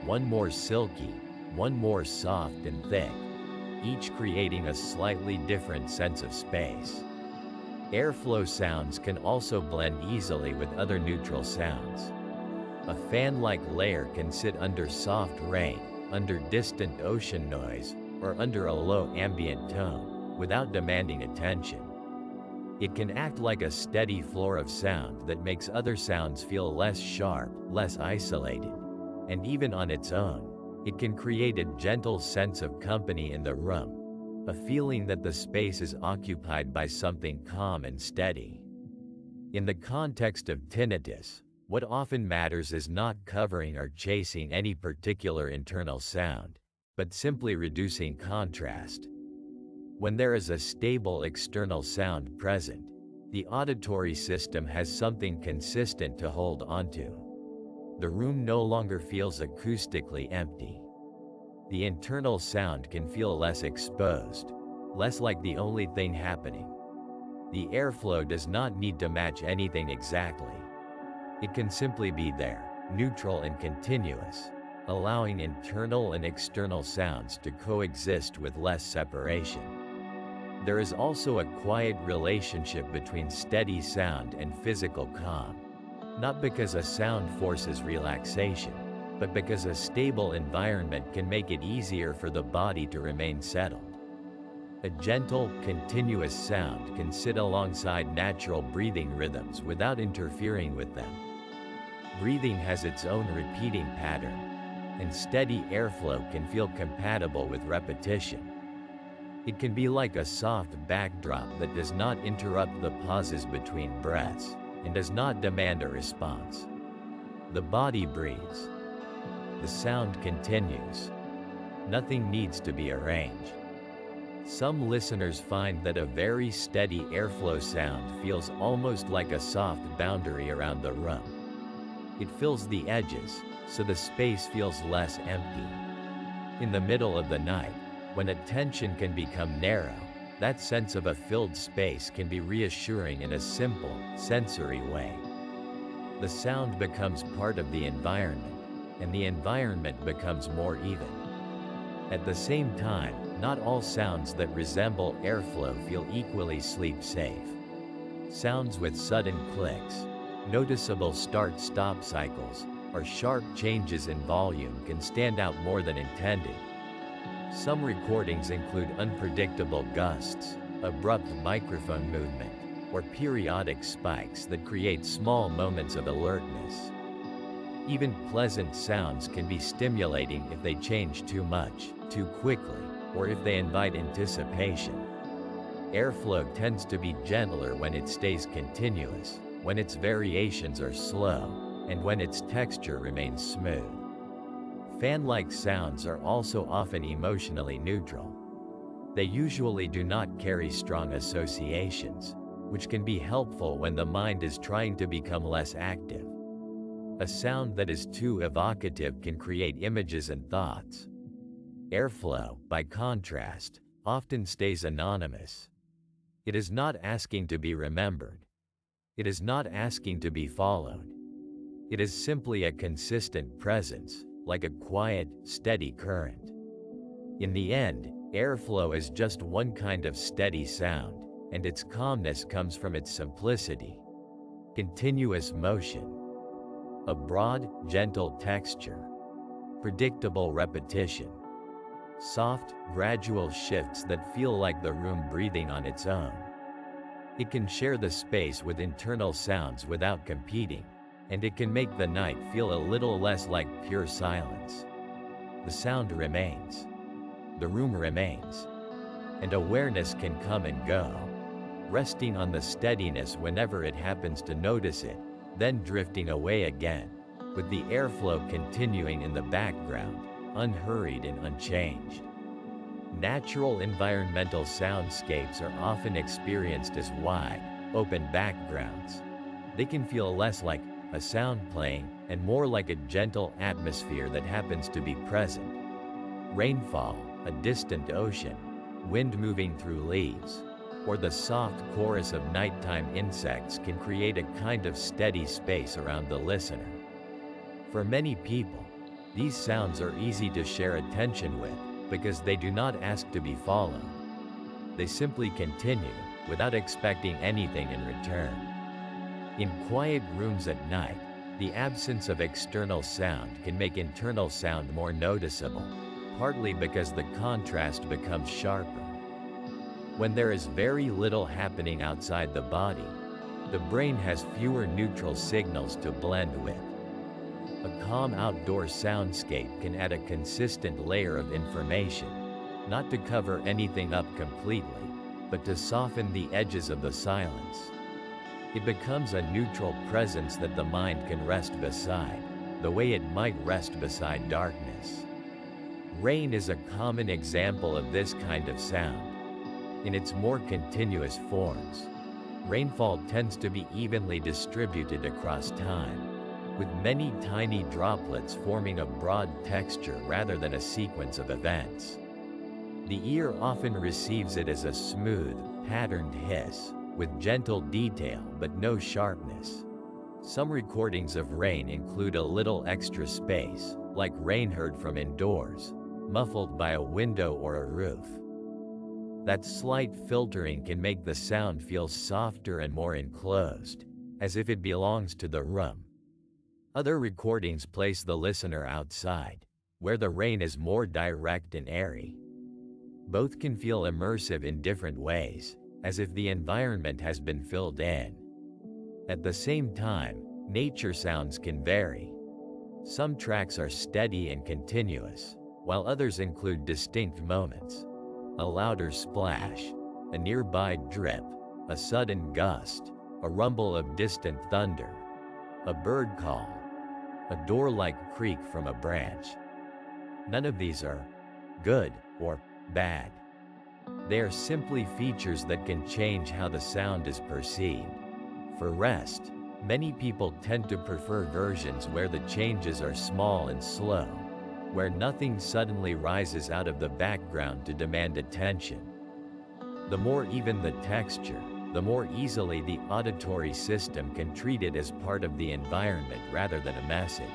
Speaker 1: one more silky, one more soft and thick, each creating a slightly different sense of space. Airflow sounds can also blend easily with other neutral sounds. A fan-like layer can sit under soft rain, under distant ocean noise, or under a low ambient tone, without demanding attention. It can act like a steady floor of sound that makes other sounds feel less sharp, less isolated. And even on its own, it can create a gentle sense of company in the room, a feeling that the space is occupied by something calm and steady. In the context of tinnitus, what often matters is not covering or chasing any particular internal sound, but simply reducing contrast. When there is a stable external sound present, the auditory system has something consistent to hold onto. The room no longer feels acoustically empty. The internal sound can feel less exposed, less like the only thing happening. The airflow does not need to match anything exactly. It can simply be there, neutral and continuous, allowing internal and external sounds to coexist with less separation. There is also a quiet relationship between steady sound and physical calm, not because a sound forces relaxation, but because a stable environment can make it easier for the body to remain settled. A gentle, continuous sound can sit alongside natural breathing rhythms without interfering with them. Breathing has its own repeating pattern, and steady airflow can feel compatible with repetition. It can be like a soft backdrop that does not interrupt the pauses between breaths, and does not demand a response. The body breathes. The sound continues. Nothing needs to be arranged. Some listeners find that a very steady airflow sound feels almost like a soft boundary around the room. It fills the edges, so the space feels less empty. In the middle of the night, when attention can become narrow, that sense of a filled space can be reassuring in a simple, sensory way. The sound becomes part of the environment, and the environment becomes more even. At the same time, not all sounds that resemble airflow feel equally sleep-safe. Sounds with sudden clicks, noticeable start-stop cycles, or sharp changes in volume can stand out more than intended. Some recordings include unpredictable gusts, abrupt microphone movement, or periodic spikes that create small moments of alertness. Even pleasant sounds can be stimulating if they change too much, too quickly, or if they invite anticipation. Airflow tends to be gentler when it stays continuous, when its variations are slow, and when its texture remains smooth. Fan-like sounds are also often emotionally neutral. They usually do not carry strong associations, which can be helpful when the mind is trying to become less active. A sound that is too evocative can create images and thoughts. Airflow, by contrast, often stays anonymous. It is not asking to be remembered. It is not asking to be followed. It is simply a consistent presence, like a quiet, steady current. In the end, airflow is just one kind of steady sound, and its calmness comes from its simplicity. Continuous motion. A broad, gentle texture. Predictable repetition. Soft, gradual shifts that feel like the room breathing on its own. It can share the space with internal sounds without competing, and it can make the night feel a little less like pure silence. The sound remains. The room remains. And awareness can come and go, resting on the steadiness whenever it happens to notice it, then drifting away again, with the airflow continuing in the background, unhurried and unchanged. Natural environmental soundscapes are often experienced as wide, open backgrounds. They can feel less like a sound playing and more like a gentle atmosphere that happens to be present. Rainfall, a distant ocean, wind moving through leaves, or the soft chorus of nighttime insects can create a kind of steady space around the listener. For many people, these sounds are easy to share attention with because they do not ask to be followed. They simply continue without expecting anything in return. In quiet rooms at night, the absence of external sound can make internal sound more noticeable, partly because the contrast becomes sharper. When there is very little happening outside the body, the brain has fewer neutral signals to blend with. A calm outdoor soundscape can add a consistent layer of information, not to cover anything up completely, but to soften the edges of the silence. It becomes a neutral presence that the mind can rest beside, the way it might rest beside darkness. Rain is a common example of this kind of sound. In its more continuous forms, rainfall tends to be evenly distributed across time, with many tiny droplets forming a broad texture rather than a sequence of events. The ear often receives it as a smooth, patterned hiss, with gentle detail but no sharpness. Some recordings of rain include a little extra space, like rain heard from indoors, muffled by a window or a roof. That slight filtering can make the sound feel softer and more enclosed, as if it belongs to the room. Other recordings place the listener outside, where the rain is more direct and airy. Both can feel immersive in different ways, as if the environment has been filled in. At the same time, nature sounds can vary. Some tracks are steady and continuous, while others include distinct moments. A louder splash, a nearby drip, a sudden gust, a rumble of distant thunder, a bird call, a door-like creak from a branch. None of these are good or bad. They are simply features that can change how the sound is perceived. For rest, many people tend to prefer versions where the changes are small and slow, where nothing suddenly rises out of the background to demand attention. The more even the texture, the more easily the auditory system can treat it as part of the environment rather than a message.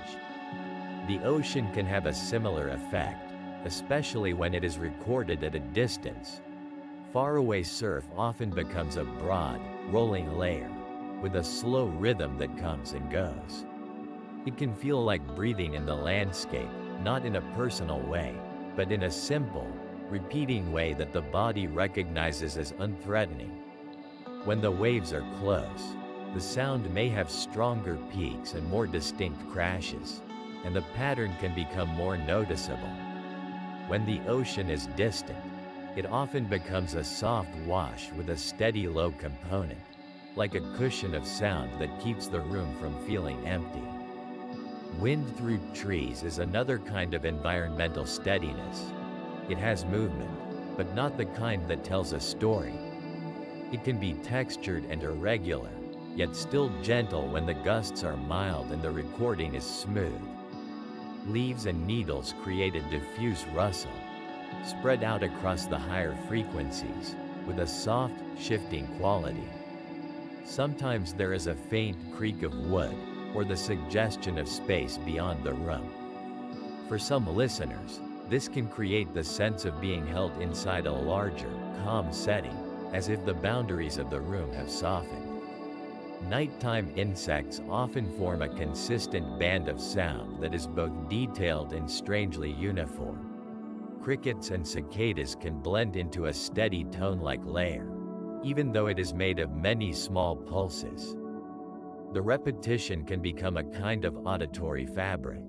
Speaker 1: The ocean can have a similar effect, especially when it is recorded at a distance. Faraway surf often becomes a broad, rolling layer, with a slow rhythm that comes and goes. It can feel like breathing in the landscape, not in a personal way, but in a simple, repeating way that the body recognizes as unthreatening. When the waves are close, the sound may have stronger peaks and more distinct crashes, and the pattern can become more noticeable. When the ocean is distant, it often becomes a soft wash with a steady low component, like a cushion of sound that keeps the room from feeling empty. Wind through trees is another kind of environmental steadiness. It has movement, but not the kind that tells a story. It can be textured and irregular, yet still gentle when the gusts are mild and the recording is smooth. Leaves and needles create a diffuse rustle, spread out across the higher frequencies, with a soft, shifting quality. Sometimes there is a faint creak of wood, or the suggestion of space beyond the room. For some listeners, this can create the sense of being held inside a larger, calm setting, as if the boundaries of the room have softened. Nighttime insects often form a consistent band of sound that is both detailed and strangely uniform. Crickets and cicadas can blend into a steady tone-like layer, even though it is made of many small pulses. The repetition can become a kind of auditory fabric.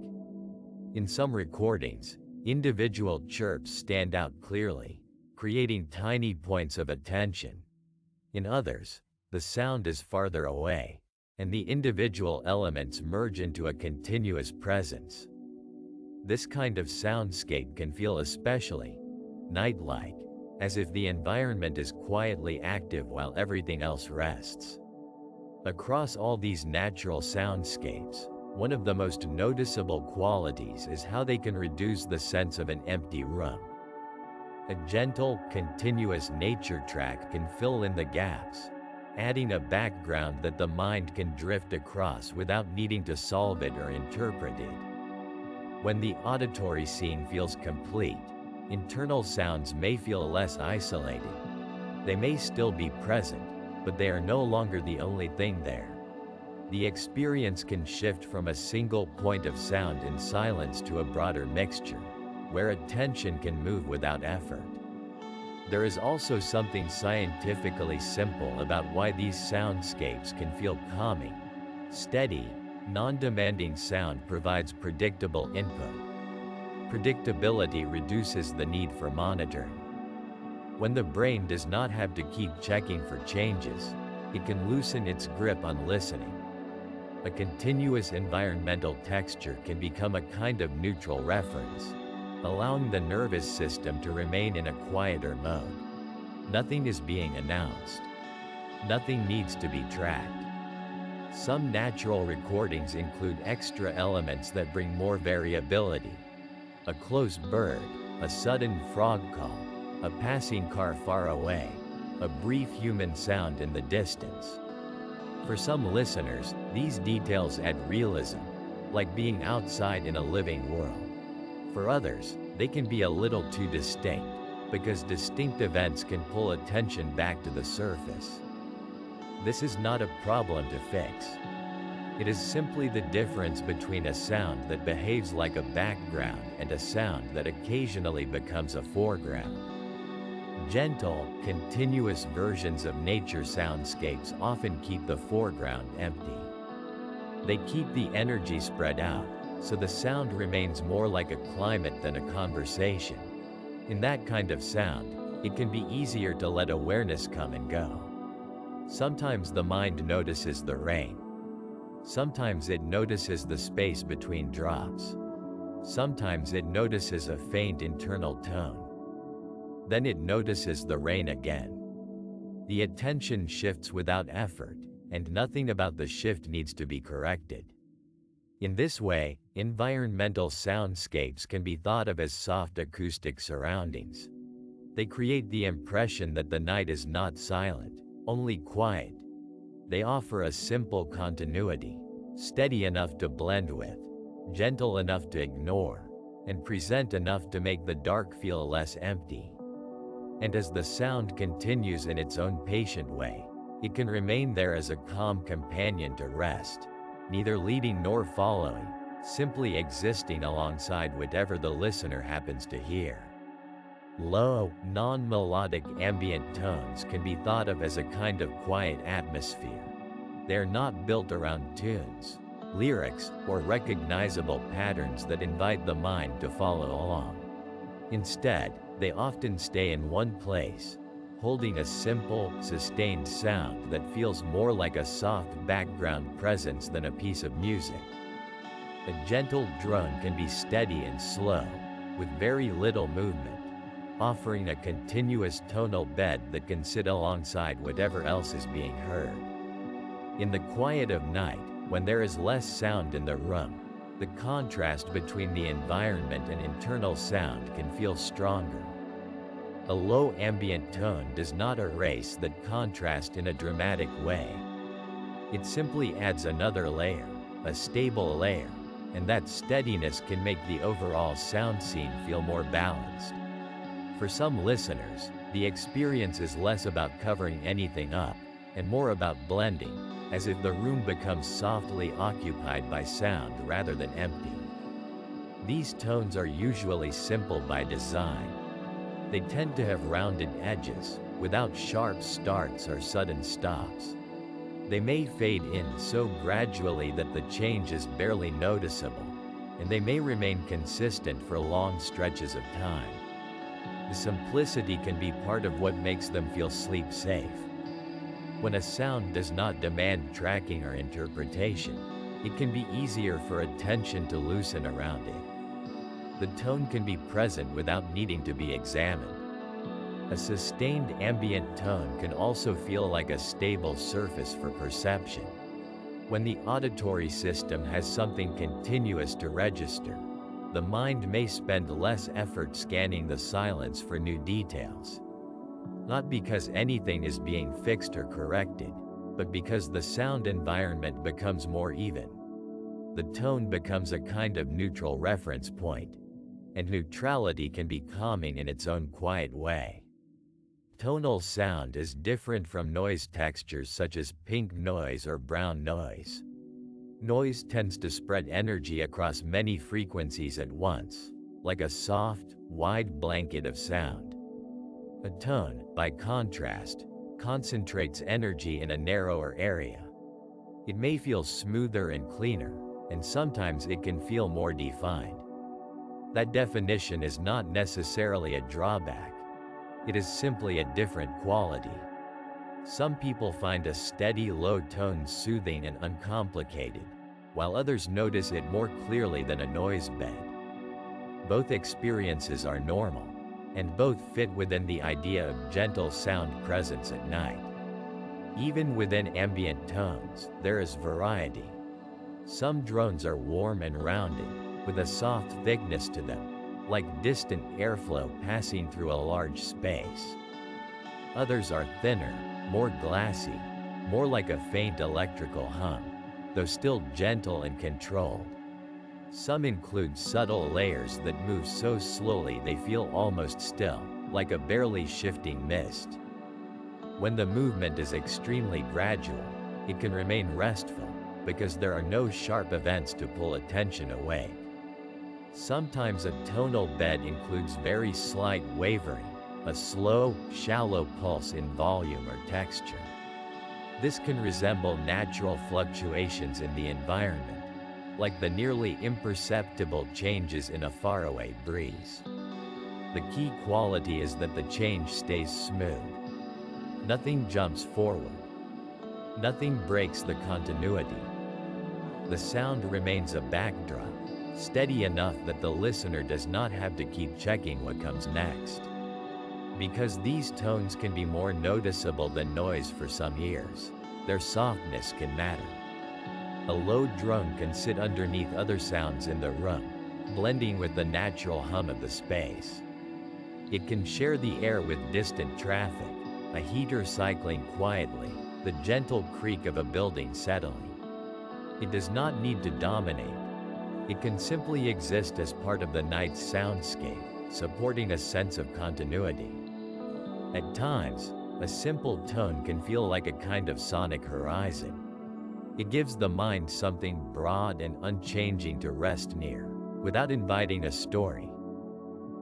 Speaker 1: In some recordings, individual chirps stand out clearly, creating tiny points of attention. In others, the sound is farther away, and the individual elements merge into a continuous presence. This kind of soundscape can feel especially night-like, as if the environment is quietly active while everything else rests. Across all these natural soundscapes, one of the most noticeable qualities is how they can reduce the sense of an empty room. A gentle, continuous nature track can fill in the gaps, adding a background that the mind can drift across without needing to solve it or interpret it. When the auditory scene feels complete, internal sounds may feel less isolated. They may still be present, but they are no longer the only thing there. The experience can shift from a single point of sound in silence to a broader mixture, where attention can move without effort. There is also something scientifically simple about why these soundscapes can feel calming. Steady, non-demanding sound provides predictable input. Predictability reduces the need for monitoring. When the brain does not have to keep checking for changes, it can loosen its grip on listening. A continuous environmental texture can become a kind of neutral reference, allowing the nervous system to remain in a quieter mode. Nothing is being announced. Nothing needs to be tracked. Some natural recordings include extra elements that bring more variability. A close bird, a sudden frog call, a passing car far away, a brief human sound in the distance. For some listeners, these details add realism, like being outside in a living world. For others, they can be a little too distinct, because distinct events can pull attention back to the surface. This is not a problem to fix. It is simply the difference between a sound that behaves like a background and a sound that occasionally becomes a foreground. Gentle, continuous versions of nature soundscapes often keep the foreground empty. They keep the energy spread out, so the sound remains more like a climate than a conversation. In that kind of sound, it can be easier to let awareness come and go. Sometimes the mind notices the rain. Sometimes it notices the space between drops. Sometimes it notices a faint internal tone. Then it notices the rain again. The attention shifts without effort, and nothing about the shift needs to be corrected. In this way, environmental soundscapes can be thought of as soft acoustic surroundings. They create the impression that the night is not silent, only quiet. They offer a simple continuity, steady enough to blend with, gentle enough to ignore, and present enough to make the dark feel less empty. And as the sound continues in its own patient way, it can remain there as a calm companion to rest, neither leading nor following, simply existing alongside whatever the listener happens to hear. Low, non-melodic ambient tones can be thought of as a kind of quiet atmosphere. They are not built around tunes, lyrics, or recognizable patterns that invite the mind to follow along. Instead, they often stay in one place, holding a simple, sustained sound that feels more like a soft background presence than a piece of music. A gentle drone can be steady and slow, with very little movement, offering a continuous tonal bed that can sit alongside whatever else is being heard. In the quiet of night, when there is less sound in the room, the contrast between the environment and internal sound can feel stronger. A low ambient tone does not erase that contrast in a dramatic way. It simply adds another layer, a stable layer, and that steadiness can make the overall sound scene feel more balanced. For some listeners, the experience is less about covering anything up, and more about blending, as if the room becomes softly occupied by sound rather than empty. These tones are usually simple by design. They tend to have rounded edges, without sharp starts or sudden stops. They may fade in so gradually that the change is barely noticeable, and they may remain consistent for long stretches of time. The simplicity can be part of what makes them feel sleep-safe. When a sound does not demand tracking or interpretation, it can be easier for attention to loosen around it. The tone can be present without needing to be examined. A sustained ambient tone can also feel like a stable surface for perception. When the auditory system has something continuous to register, the mind may spend less effort scanning the silence for new details. Not because anything is being fixed or corrected, but because the sound environment becomes more even. The tone becomes a kind of neutral reference point, and neutrality can be calming in its own quiet way. Tonal sound is different from noise textures such as pink noise or brown noise. Noise tends to spread energy across many frequencies at once, like a soft, wide blanket of sound. A tone, by contrast, concentrates energy in a narrower area. It may feel smoother and cleaner, and sometimes it can feel more defined. That definition is not necessarily a drawback. It is simply a different quality. Some people find a steady low tone soothing and uncomplicated, while others notice it more clearly than a noise bed. Both experiences are normal, and both fit within the idea of gentle sound presence at night. Even within ambient tones, there is variety. Some drones are warm and rounded, with a soft thickness to them, like distant airflow passing through a large space. Others are thinner, more glassy, more like a faint electrical hum, though still gentle and controlled. Some include subtle layers that move so slowly they feel almost still, like a barely shifting mist. When the movement is extremely gradual, it can remain restful, because there are no sharp events to pull attention away. Sometimes a tonal bed includes very slight wavering, a slow, shallow pulse in volume or texture. This can resemble natural fluctuations in the environment, like the nearly imperceptible changes in a faraway breeze. The key quality is that the change stays smooth. Nothing jumps forward. Nothing breaks the continuity. The sound remains a backdrop, steady enough that the listener does not have to keep checking what comes next. Because these tones can be more noticeable than noise for some ears, their softness can matter. A low drone can sit underneath other sounds in the room, blending with the natural hum of the space. It can share the air with distant traffic, a heater cycling quietly, the gentle creak of a building settling. It does not need to dominate. It can simply exist as part of the night's soundscape, supporting a sense of continuity. At times, a simple tone can feel like a kind of sonic horizon. It gives the mind something broad and unchanging to rest near, without inviting a story.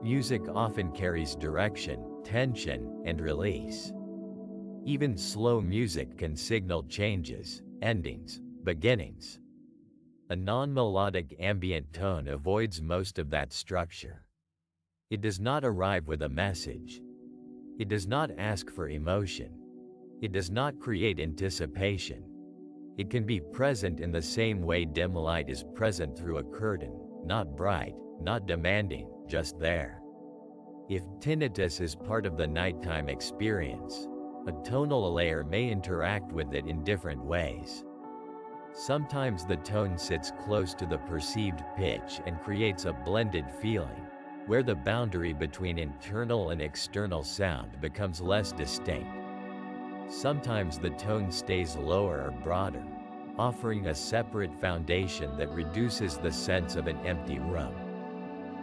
Speaker 1: Music often carries direction, tension, and release. Even slow music can signal changes, endings, beginnings. A non-melodic ambient tone avoids most of that structure. It does not arrive with a message. It does not ask for emotion. It does not create anticipation. It can be present in the same way dim light is present through a curtain, not bright, not demanding, just there. If tinnitus is part of the nighttime experience, a tonal layer may interact with it in different ways. Sometimes the tone sits close to the perceived pitch and creates a blended feeling, where the boundary between internal and external sound becomes less distinct. Sometimes the tone stays lower or broader, offering a separate foundation that reduces the sense of an empty room.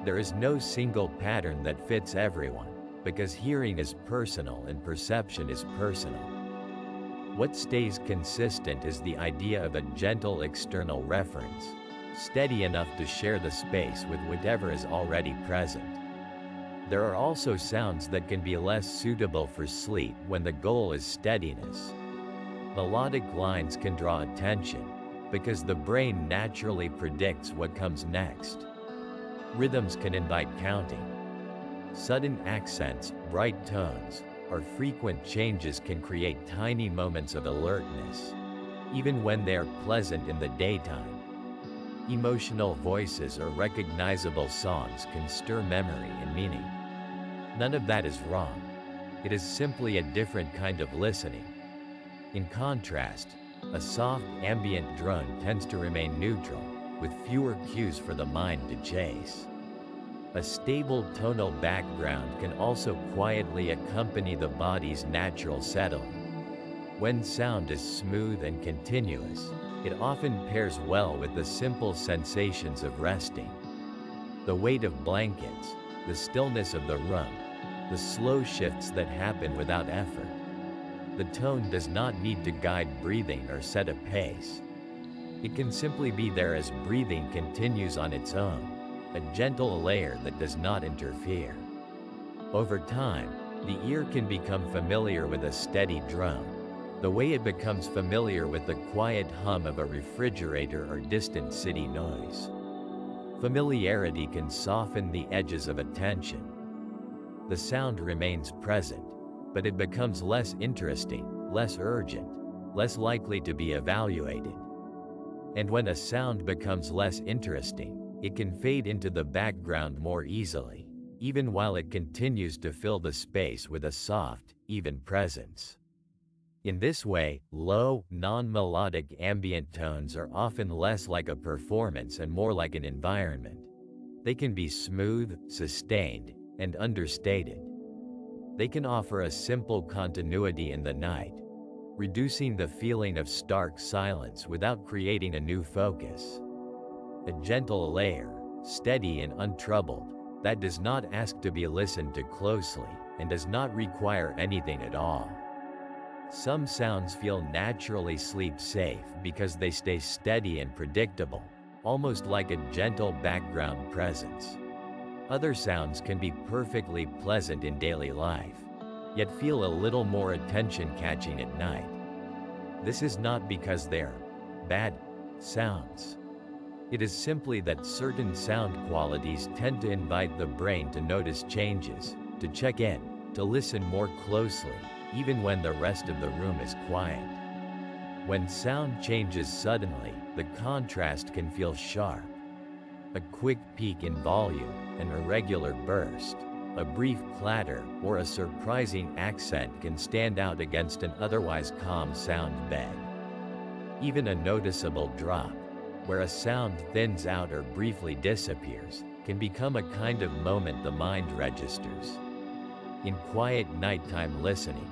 Speaker 1: There is no single pattern that fits everyone, because hearing is personal and perception is personal. What stays consistent is the idea of a gentle external reference, steady enough to share the space with whatever is already present. There are also sounds that can be less suitable for sleep when the goal is steadiness. Melodic lines can draw attention because the brain naturally predicts what comes next. Rhythms can invite counting. Sudden accents, bright tones, or frequent changes can create tiny moments of alertness, even when they are pleasant in the daytime. Emotional voices or recognizable songs can stir memory and meaning. None of that is wrong. It is simply a different kind of listening. In contrast, a soft ambient drone tends to remain neutral, with fewer cues for the mind to chase. A stable tonal background can also quietly accompany the body's natural settling. When sound is smooth and continuous, it often pairs well with the simple sensations of resting. The weight of blankets, the stillness of the room, the slow shifts that happen without effort. The tone does not need to guide breathing or set a pace. It can simply be there as breathing continues on its own, a gentle layer that does not interfere. Over time, the ear can become familiar with a steady drone, the way it becomes familiar with the quiet hum of a refrigerator or distant city noise. Familiarity can soften the edges of attention. The sound remains present, but it becomes less interesting, less urgent, less likely to be evaluated. And when a sound becomes less interesting, it can fade into the background more easily, even while it continues to fill the space with a soft, even presence. In this way, low, non-melodic ambient tones are often less like a performance and more like an environment. They can be smooth, sustained, and understated. They can offer a simple continuity in the night, reducing the feeling of stark silence without creating a new focus. A gentle layer, steady and untroubled, that does not ask to be listened to closely and does not require anything at all. Some sounds feel naturally sleep-safe because they stay steady and predictable, almost like a gentle background presence. Other sounds can be perfectly pleasant in daily life, yet feel a little more attention-catching at night. This is not because they're bad sounds. It is simply that certain sound qualities tend to invite the brain to notice changes, to check in, to listen more closely, even when the rest of the room is quiet. When sound changes suddenly, the contrast can feel sharp. A quick peak in volume, an irregular burst, a brief clatter, or a surprising accent can stand out against an otherwise calm sound bed. Even a noticeable drop, where a sound thins out or briefly disappears, can become a kind of moment the mind registers. In quiet nighttime listening,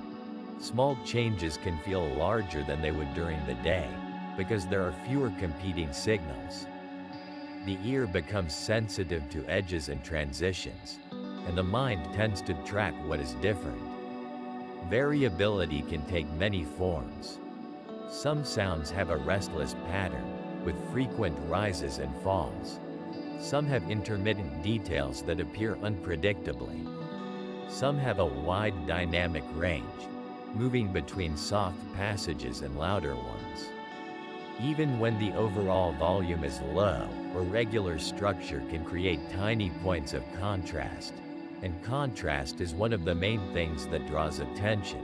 Speaker 1: small changes can feel larger than they would during the day, because there are fewer competing signals. The ear becomes sensitive to edges and transitions, and the mind tends to track what is different. Variability can take many forms. Some sounds have a restless pattern, with frequent rises and falls. Some have intermittent details that appear unpredictably. Some have a wide dynamic range, moving between soft passages and louder ones. Even when the overall volume is low, a regular structure can create tiny points of contrast, and contrast is one of the main things that draws attention.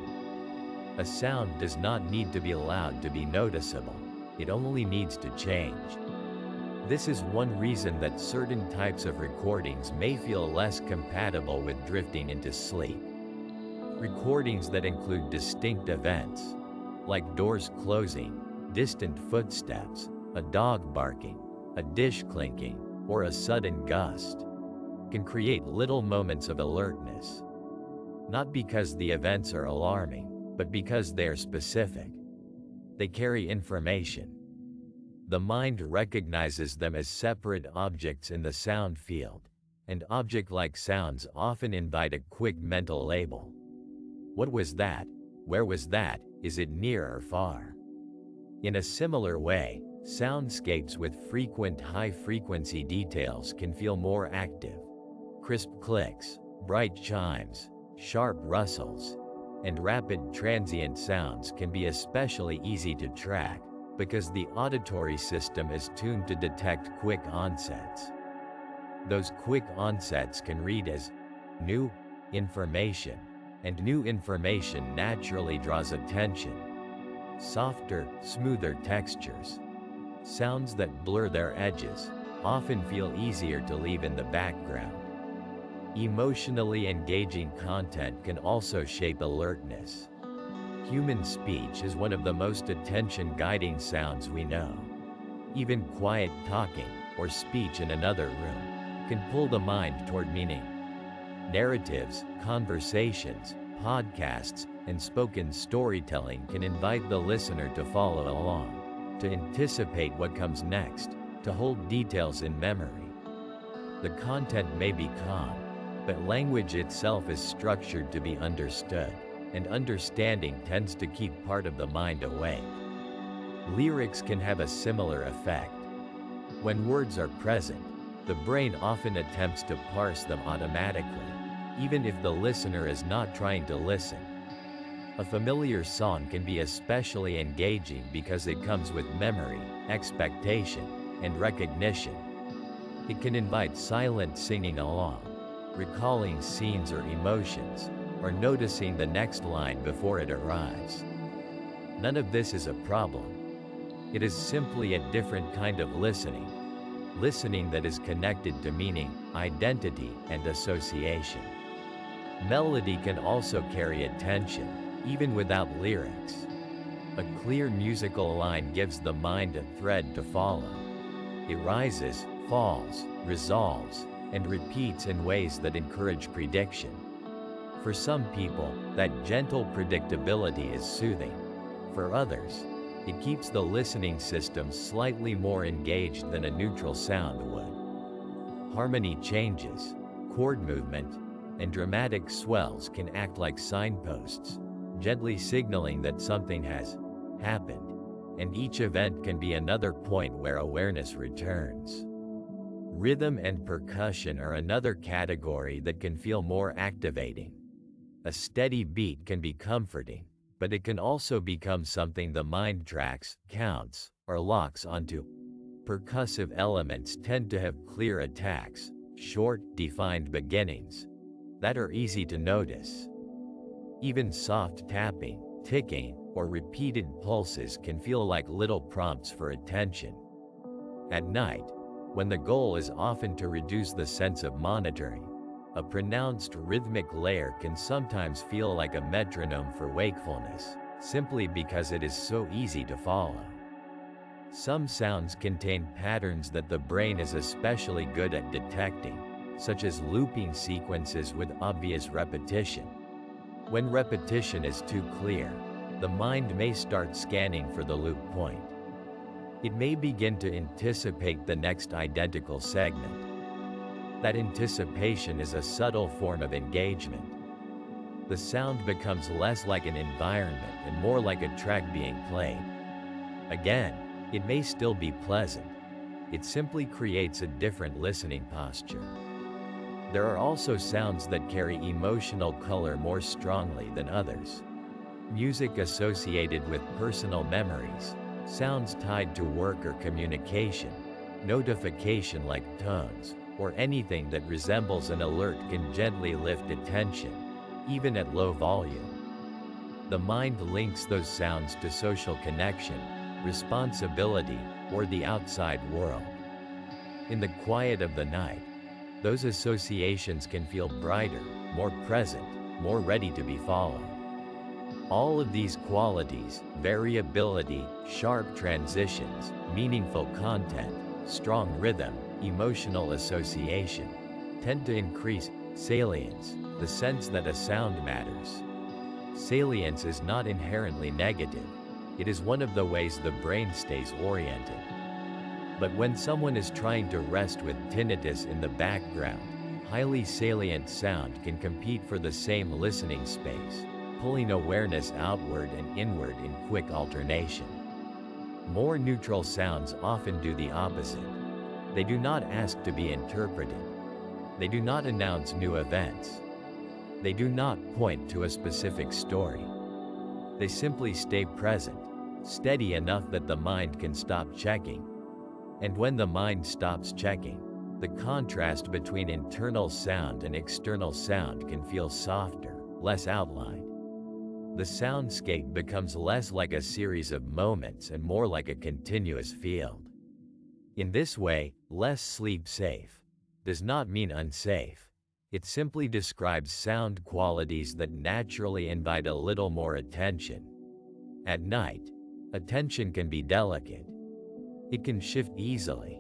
Speaker 1: A sound does not need to be loud to be noticeable, it only needs to change. This is one reason that certain types of recordings may feel less compatible with drifting into sleep. Recordings that include distinct events, like doors closing, distant footsteps, a dog barking, a dish clinking, or a sudden gust, can create little moments of alertness. Not because the events are alarming, but because they are specific. They carry information. The mind recognizes them as separate objects in the sound field, and object-like sounds often invite a quick mental label. What was that? Where was that? Is it near or far? In a similar way, soundscapes with frequent high-frequency details can feel more active. Crisp clicks, bright chimes, sharp rustles, and rapid transient sounds can be especially easy to track because the auditory system is tuned to detect quick onsets. Those quick onsets can read as new information, and new information naturally draws attention. Softer, smoother textures, sounds that blur their edges, often feel easier to leave in the background. Emotionally engaging content can also shape alertness. Human speech is one of the most attention-guiding sounds we know. Even quiet talking, or speech in another room, can pull the mind toward meaning. Narratives, conversations, podcasts, and spoken storytelling can invite the listener to follow along, to anticipate what comes next, to hold details in memory. The content may be calm, but language itself is structured to be understood, and understanding tends to keep part of the mind awake. Lyrics can have a similar effect. When words are present, the brain often attempts to parse them automatically, even if the listener is not trying to listen. A familiar song can be especially engaging because it comes with memory, expectation, and recognition. It can invite silent singing along, recalling scenes or emotions, or noticing the next line before it arrives. None of this is a problem. It is simply a different kind of listening that is connected to meaning, identity, and association. Melody can also carry attention, even without lyrics. A clear musical line gives the mind a thread to follow. It rises, falls, resolves, and repeats in ways that encourage prediction. For some people, that gentle predictability is soothing. For others, it keeps the listening system slightly more engaged than a neutral sound would. Harmony changes, chord movement, and dramatic swells can act like signposts, gently signaling that something has happened, and each event can be another point where awareness returns. Rhythm and percussion are another category that can feel more activating. A steady beat can be comforting, but it can also become something the mind tracks, counts, or locks onto. Percussive elements tend to have clear attacks, short, defined beginnings that are easy to notice. Even soft tapping, ticking, or repeated pulses can feel like little prompts for attention. At night, when the goal is often to reduce the sense of monitoring, a pronounced rhythmic layer can sometimes feel like a metronome for wakefulness, simply because it is so easy to follow. Some sounds contain patterns that the brain is especially good at detecting, such as looping sequences with obvious repetition. When repetition is too clear, the mind may start scanning for the loop point. It may begin to anticipate the next identical segment. That anticipation is a subtle form of engagement. The sound becomes less like an environment and more like a track being played. Again, it may still be pleasant. It simply creates a different listening posture. There are also sounds that carry emotional color more strongly than others. Music associated with personal memories, sounds tied to work or communication, notification-like tones, or anything that resembles an alert can gently lift attention, even at low volume. The mind links those sounds to social connection, responsibility, or the outside world. In the quiet of the night, those associations can feel brighter, more present, more ready to be followed. All of these qualities, variability, sharp transitions, meaningful content, strong rhythm, emotional association, tend to increase salience, the sense that a sound matters. Salience is not inherently negative. It is one of the ways the brain stays oriented. But when someone is trying to rest with tinnitus in the background, highly salient sound can compete for the same listening space, pulling awareness outward and inward in quick alternation. More neutral sounds often do the opposite. They do not ask to be interpreted. They do not announce new events. They do not point to a specific story. They simply stay present, steady enough that the mind can stop checking. And when the mind stops checking, the contrast between internal sound and external sound can feel softer, less outlined. The soundscape becomes less like a series of moments and more like a continuous field. In this way, less sleep safe does not mean unsafe. It simply describes sound qualities that naturally invite a little more attention. At night, attention can be delicate. It can shift easily.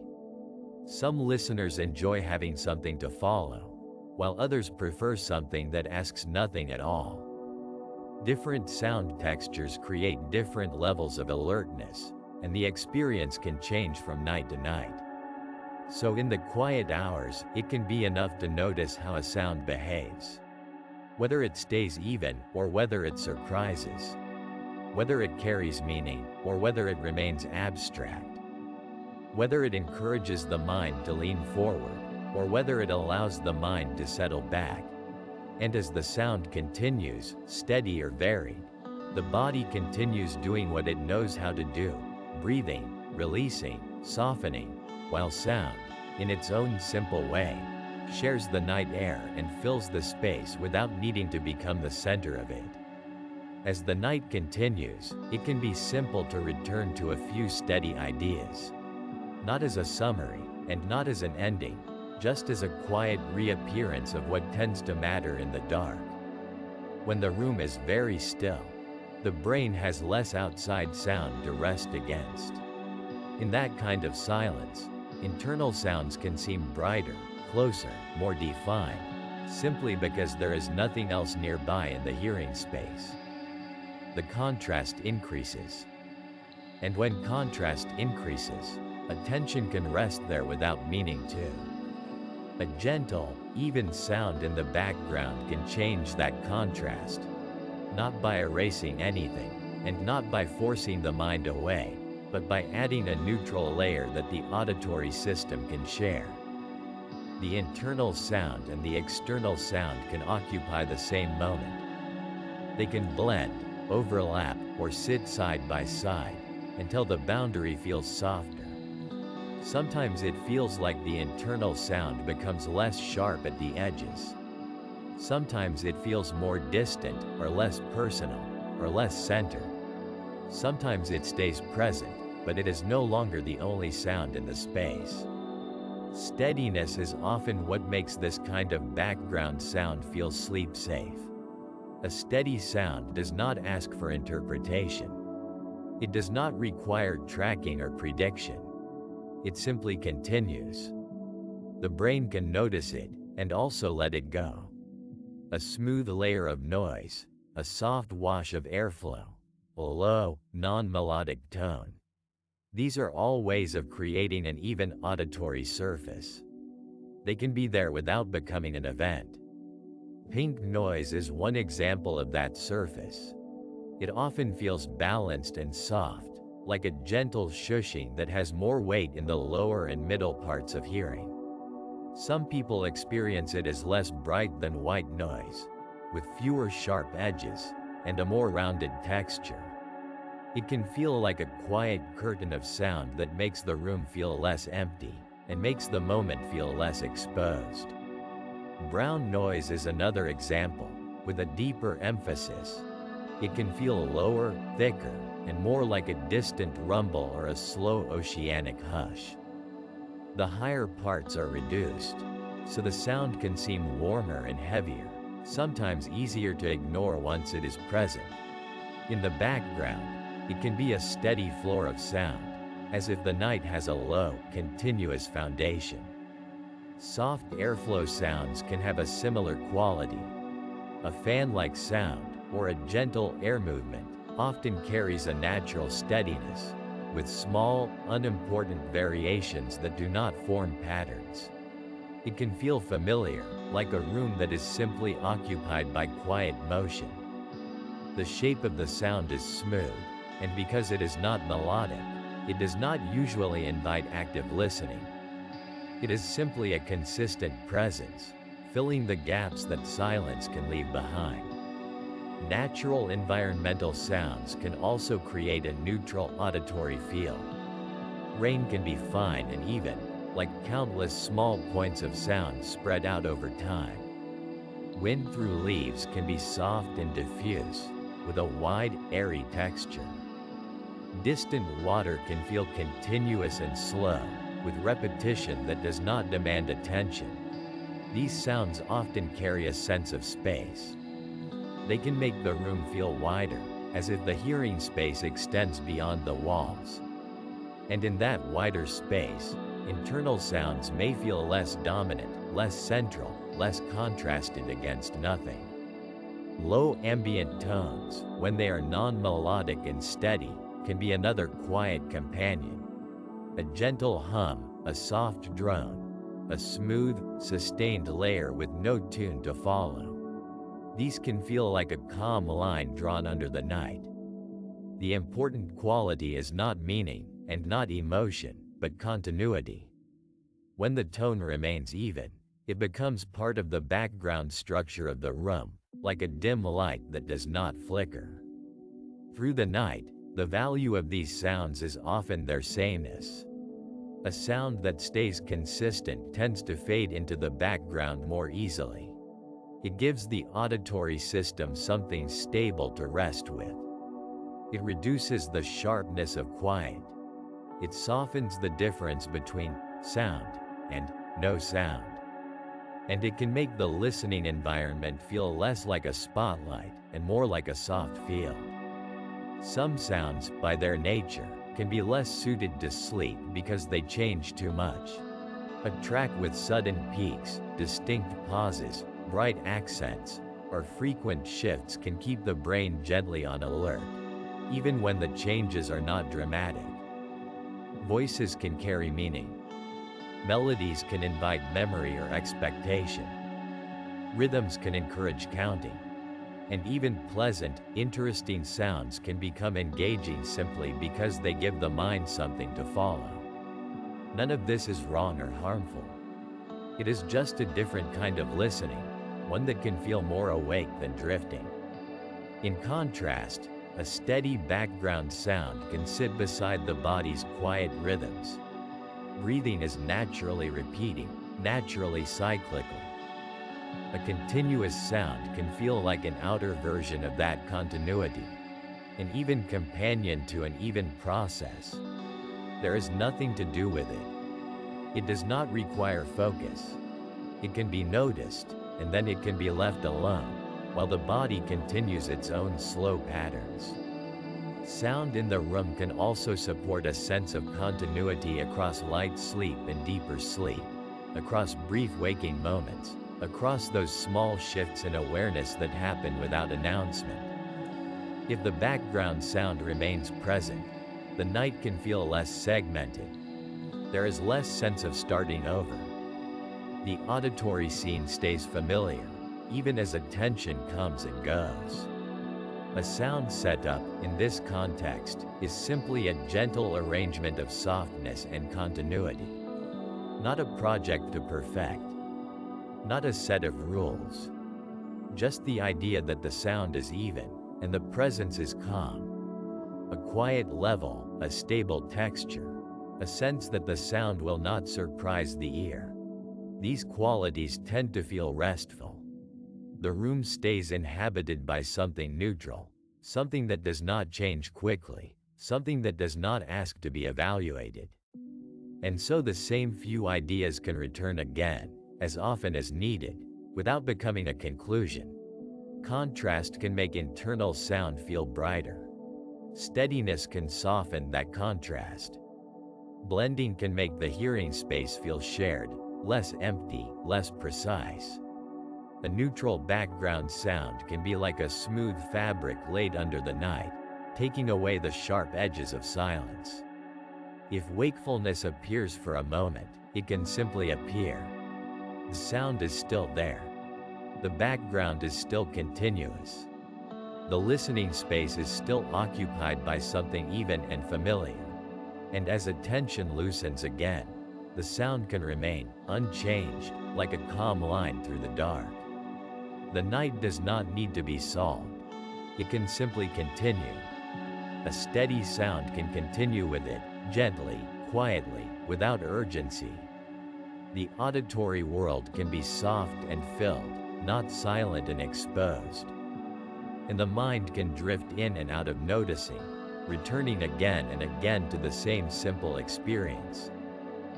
Speaker 1: Some listeners enjoy having something to follow, while others prefer something that asks nothing at all. Different sound textures create different levels of alertness, and the experience can change from night to night. So in the quiet hours, it can be enough to notice how a sound behaves. Whether it stays even or whether it surprises. Whether it carries meaning or whether it remains abstract. Whether it encourages the mind to lean forward or whether it allows the mind to settle back. And as the sound continues, steady or varied, the body continues doing what it knows how to do, breathing, releasing, softening, while sound, in its own simple way, shares the night air and fills the space without needing to become the center of it. As the night continues, it can be simple to return to a few steady ideas. Not as a summary, and not as an ending, just as a quiet reappearance of what tends to matter in the dark. When the room is very still, the brain has less outside sound to rest against. In that kind of silence, internal sounds can seem brighter, closer, more defined, simply because there is nothing else nearby in the hearing space. The contrast increases. And when contrast increases, attention can rest there without meaning to. A gentle, even sound in the background can change that contrast, not by erasing anything, and not by forcing the mind away, but by adding a neutral layer that the auditory system can share. The internal sound and the external sound can occupy the same moment. They can blend, overlap, or sit side by side, until the boundary feels softer. Sometimes it feels like the internal sound becomes less sharp at the edges. Sometimes it feels more distant, or less personal, or less centered. Sometimes it stays present, but it is no longer the only sound in the space. Steadiness is often what makes this kind of background sound feel sleep safe. A steady sound does not ask for interpretation. It does not require tracking or prediction. It simply continues. The brain can notice it, and also let it go. A smooth layer of noise, a soft wash of airflow, a low, non-melodic tone. These are all ways of creating an even auditory surface. They can be there without becoming an event. Pink noise is one example of that surface. It often feels balanced and soft, like a gentle shushing that has more weight in the lower and middle parts of hearing. Some people experience it as less bright than white noise, with fewer sharp edges, and a more rounded texture. It can feel like a quiet curtain of sound that makes the room feel less empty, and makes the moment feel less exposed. Brown noise is another example, with a deeper emphasis. It can feel lower, thicker, and more like a distant rumble or a slow oceanic hush. The higher parts are reduced, so the sound can seem warmer and heavier, sometimes easier to ignore once it is present. In the background, it can be a steady floor of sound, as if the night has a low, continuous foundation. Soft airflow sounds can have a similar quality. A fan-like sound, or a gentle air movement, often carries a natural steadiness, with small, unimportant variations that do not form patterns. It can feel familiar, like a room that is simply occupied by quiet motion. The shape of the sound is smooth, and because it is not melodic, it does not usually invite active listening. It is simply a consistent presence, filling the gaps that silence can leave behind. Natural environmental sounds can also create a neutral auditory field. Rain can be fine and even, like countless small points of sound spread out over time. Wind through leaves can be soft and diffuse, with a wide, airy texture. Distant water can feel continuous and slow, with repetition that does not demand attention. These sounds often carry a sense of space. They can make the room feel wider, as if the hearing space extends beyond the walls. And in that wider space, internal sounds may feel less dominant, less central, less contrasted against nothing. Low ambient tones, when they are non-melodic and steady, can be another quiet companion. A gentle hum, a soft drone, a smooth, sustained layer with no tune to follow. These can feel like a calm line drawn under the night. The important quality is not meaning and not emotion, but continuity. When the tone remains even, it becomes part of the background structure of the room, like a dim light that does not flicker. Through the night, the value of these sounds is often their sameness. A sound that stays consistent tends to fade into the background more easily. It gives the auditory system something stable to rest with. It reduces the sharpness of quiet. It softens the difference between sound and no sound. And it can make the listening environment feel less like a spotlight and more like a soft field. Some sounds, by their nature, can be less suited to sleep because they change too much. A track with sudden peaks, distinct pauses, bright accents, or frequent shifts can keep the brain gently on alert, even when the changes are not dramatic. Voices can carry meaning. Melodies can invite memory or expectation. Rhythms can encourage counting. And even pleasant, interesting sounds can become engaging simply because they give the mind something to follow. None of this is wrong or harmful. It is just a different kind of listening, one that can feel more awake than drifting. In contrast, a steady background sound can sit beside the body's quiet rhythms. Breathing is naturally repeating, naturally cyclical. A continuous sound can feel like an outer version of that continuity, an even companion to an even process. There is nothing to do with it. It does not require focus. It can be noticed, and then it can be left alone, while the body continues its own slow patterns. Sound in the room can also support a sense of continuity across light sleep and deeper sleep, across brief waking moments, across those small shifts in awareness that happen without announcement. If the background sound remains present, the night can feel less segmented. There is less sense of starting over. The auditory scene stays familiar, even as attention comes and goes. A sound setup, in this context, is simply a gentle arrangement of softness and continuity. Not a project to perfect. Not a set of rules. Just the idea that the sound is even, and the presence is calm. A quiet level, a stable texture, a sense that the sound will not surprise the ear. These qualities tend to feel restful. The room stays inhabited by something neutral, something that does not change quickly, something that does not ask to be evaluated. And so the same few ideas can return again, as often as needed, without becoming a conclusion. Contrast can make internal sound feel brighter. Steadiness can soften that contrast. Blending can make the hearing space feel shared, less empty, less precise. A neutral background sound can be like a smooth fabric laid under the night, taking away the sharp edges of silence. If wakefulness appears for a moment, it can simply appear. The sound is still there. The background is still continuous. The listening space is still occupied by something even and familiar. And as attention loosens again, the sound can remain unchanged, like a calm line through the dark. The night does not need to be solved. It can simply continue. A steady sound can continue with it, gently, quietly, without urgency. The auditory world can be soft and filled, not silent and exposed. And the mind can drift in and out of noticing, returning again and again to the same simple experience.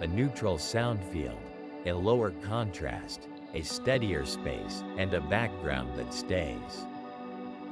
Speaker 1: A neutral sound field, a lower contrast, a steadier space, and a background that stays.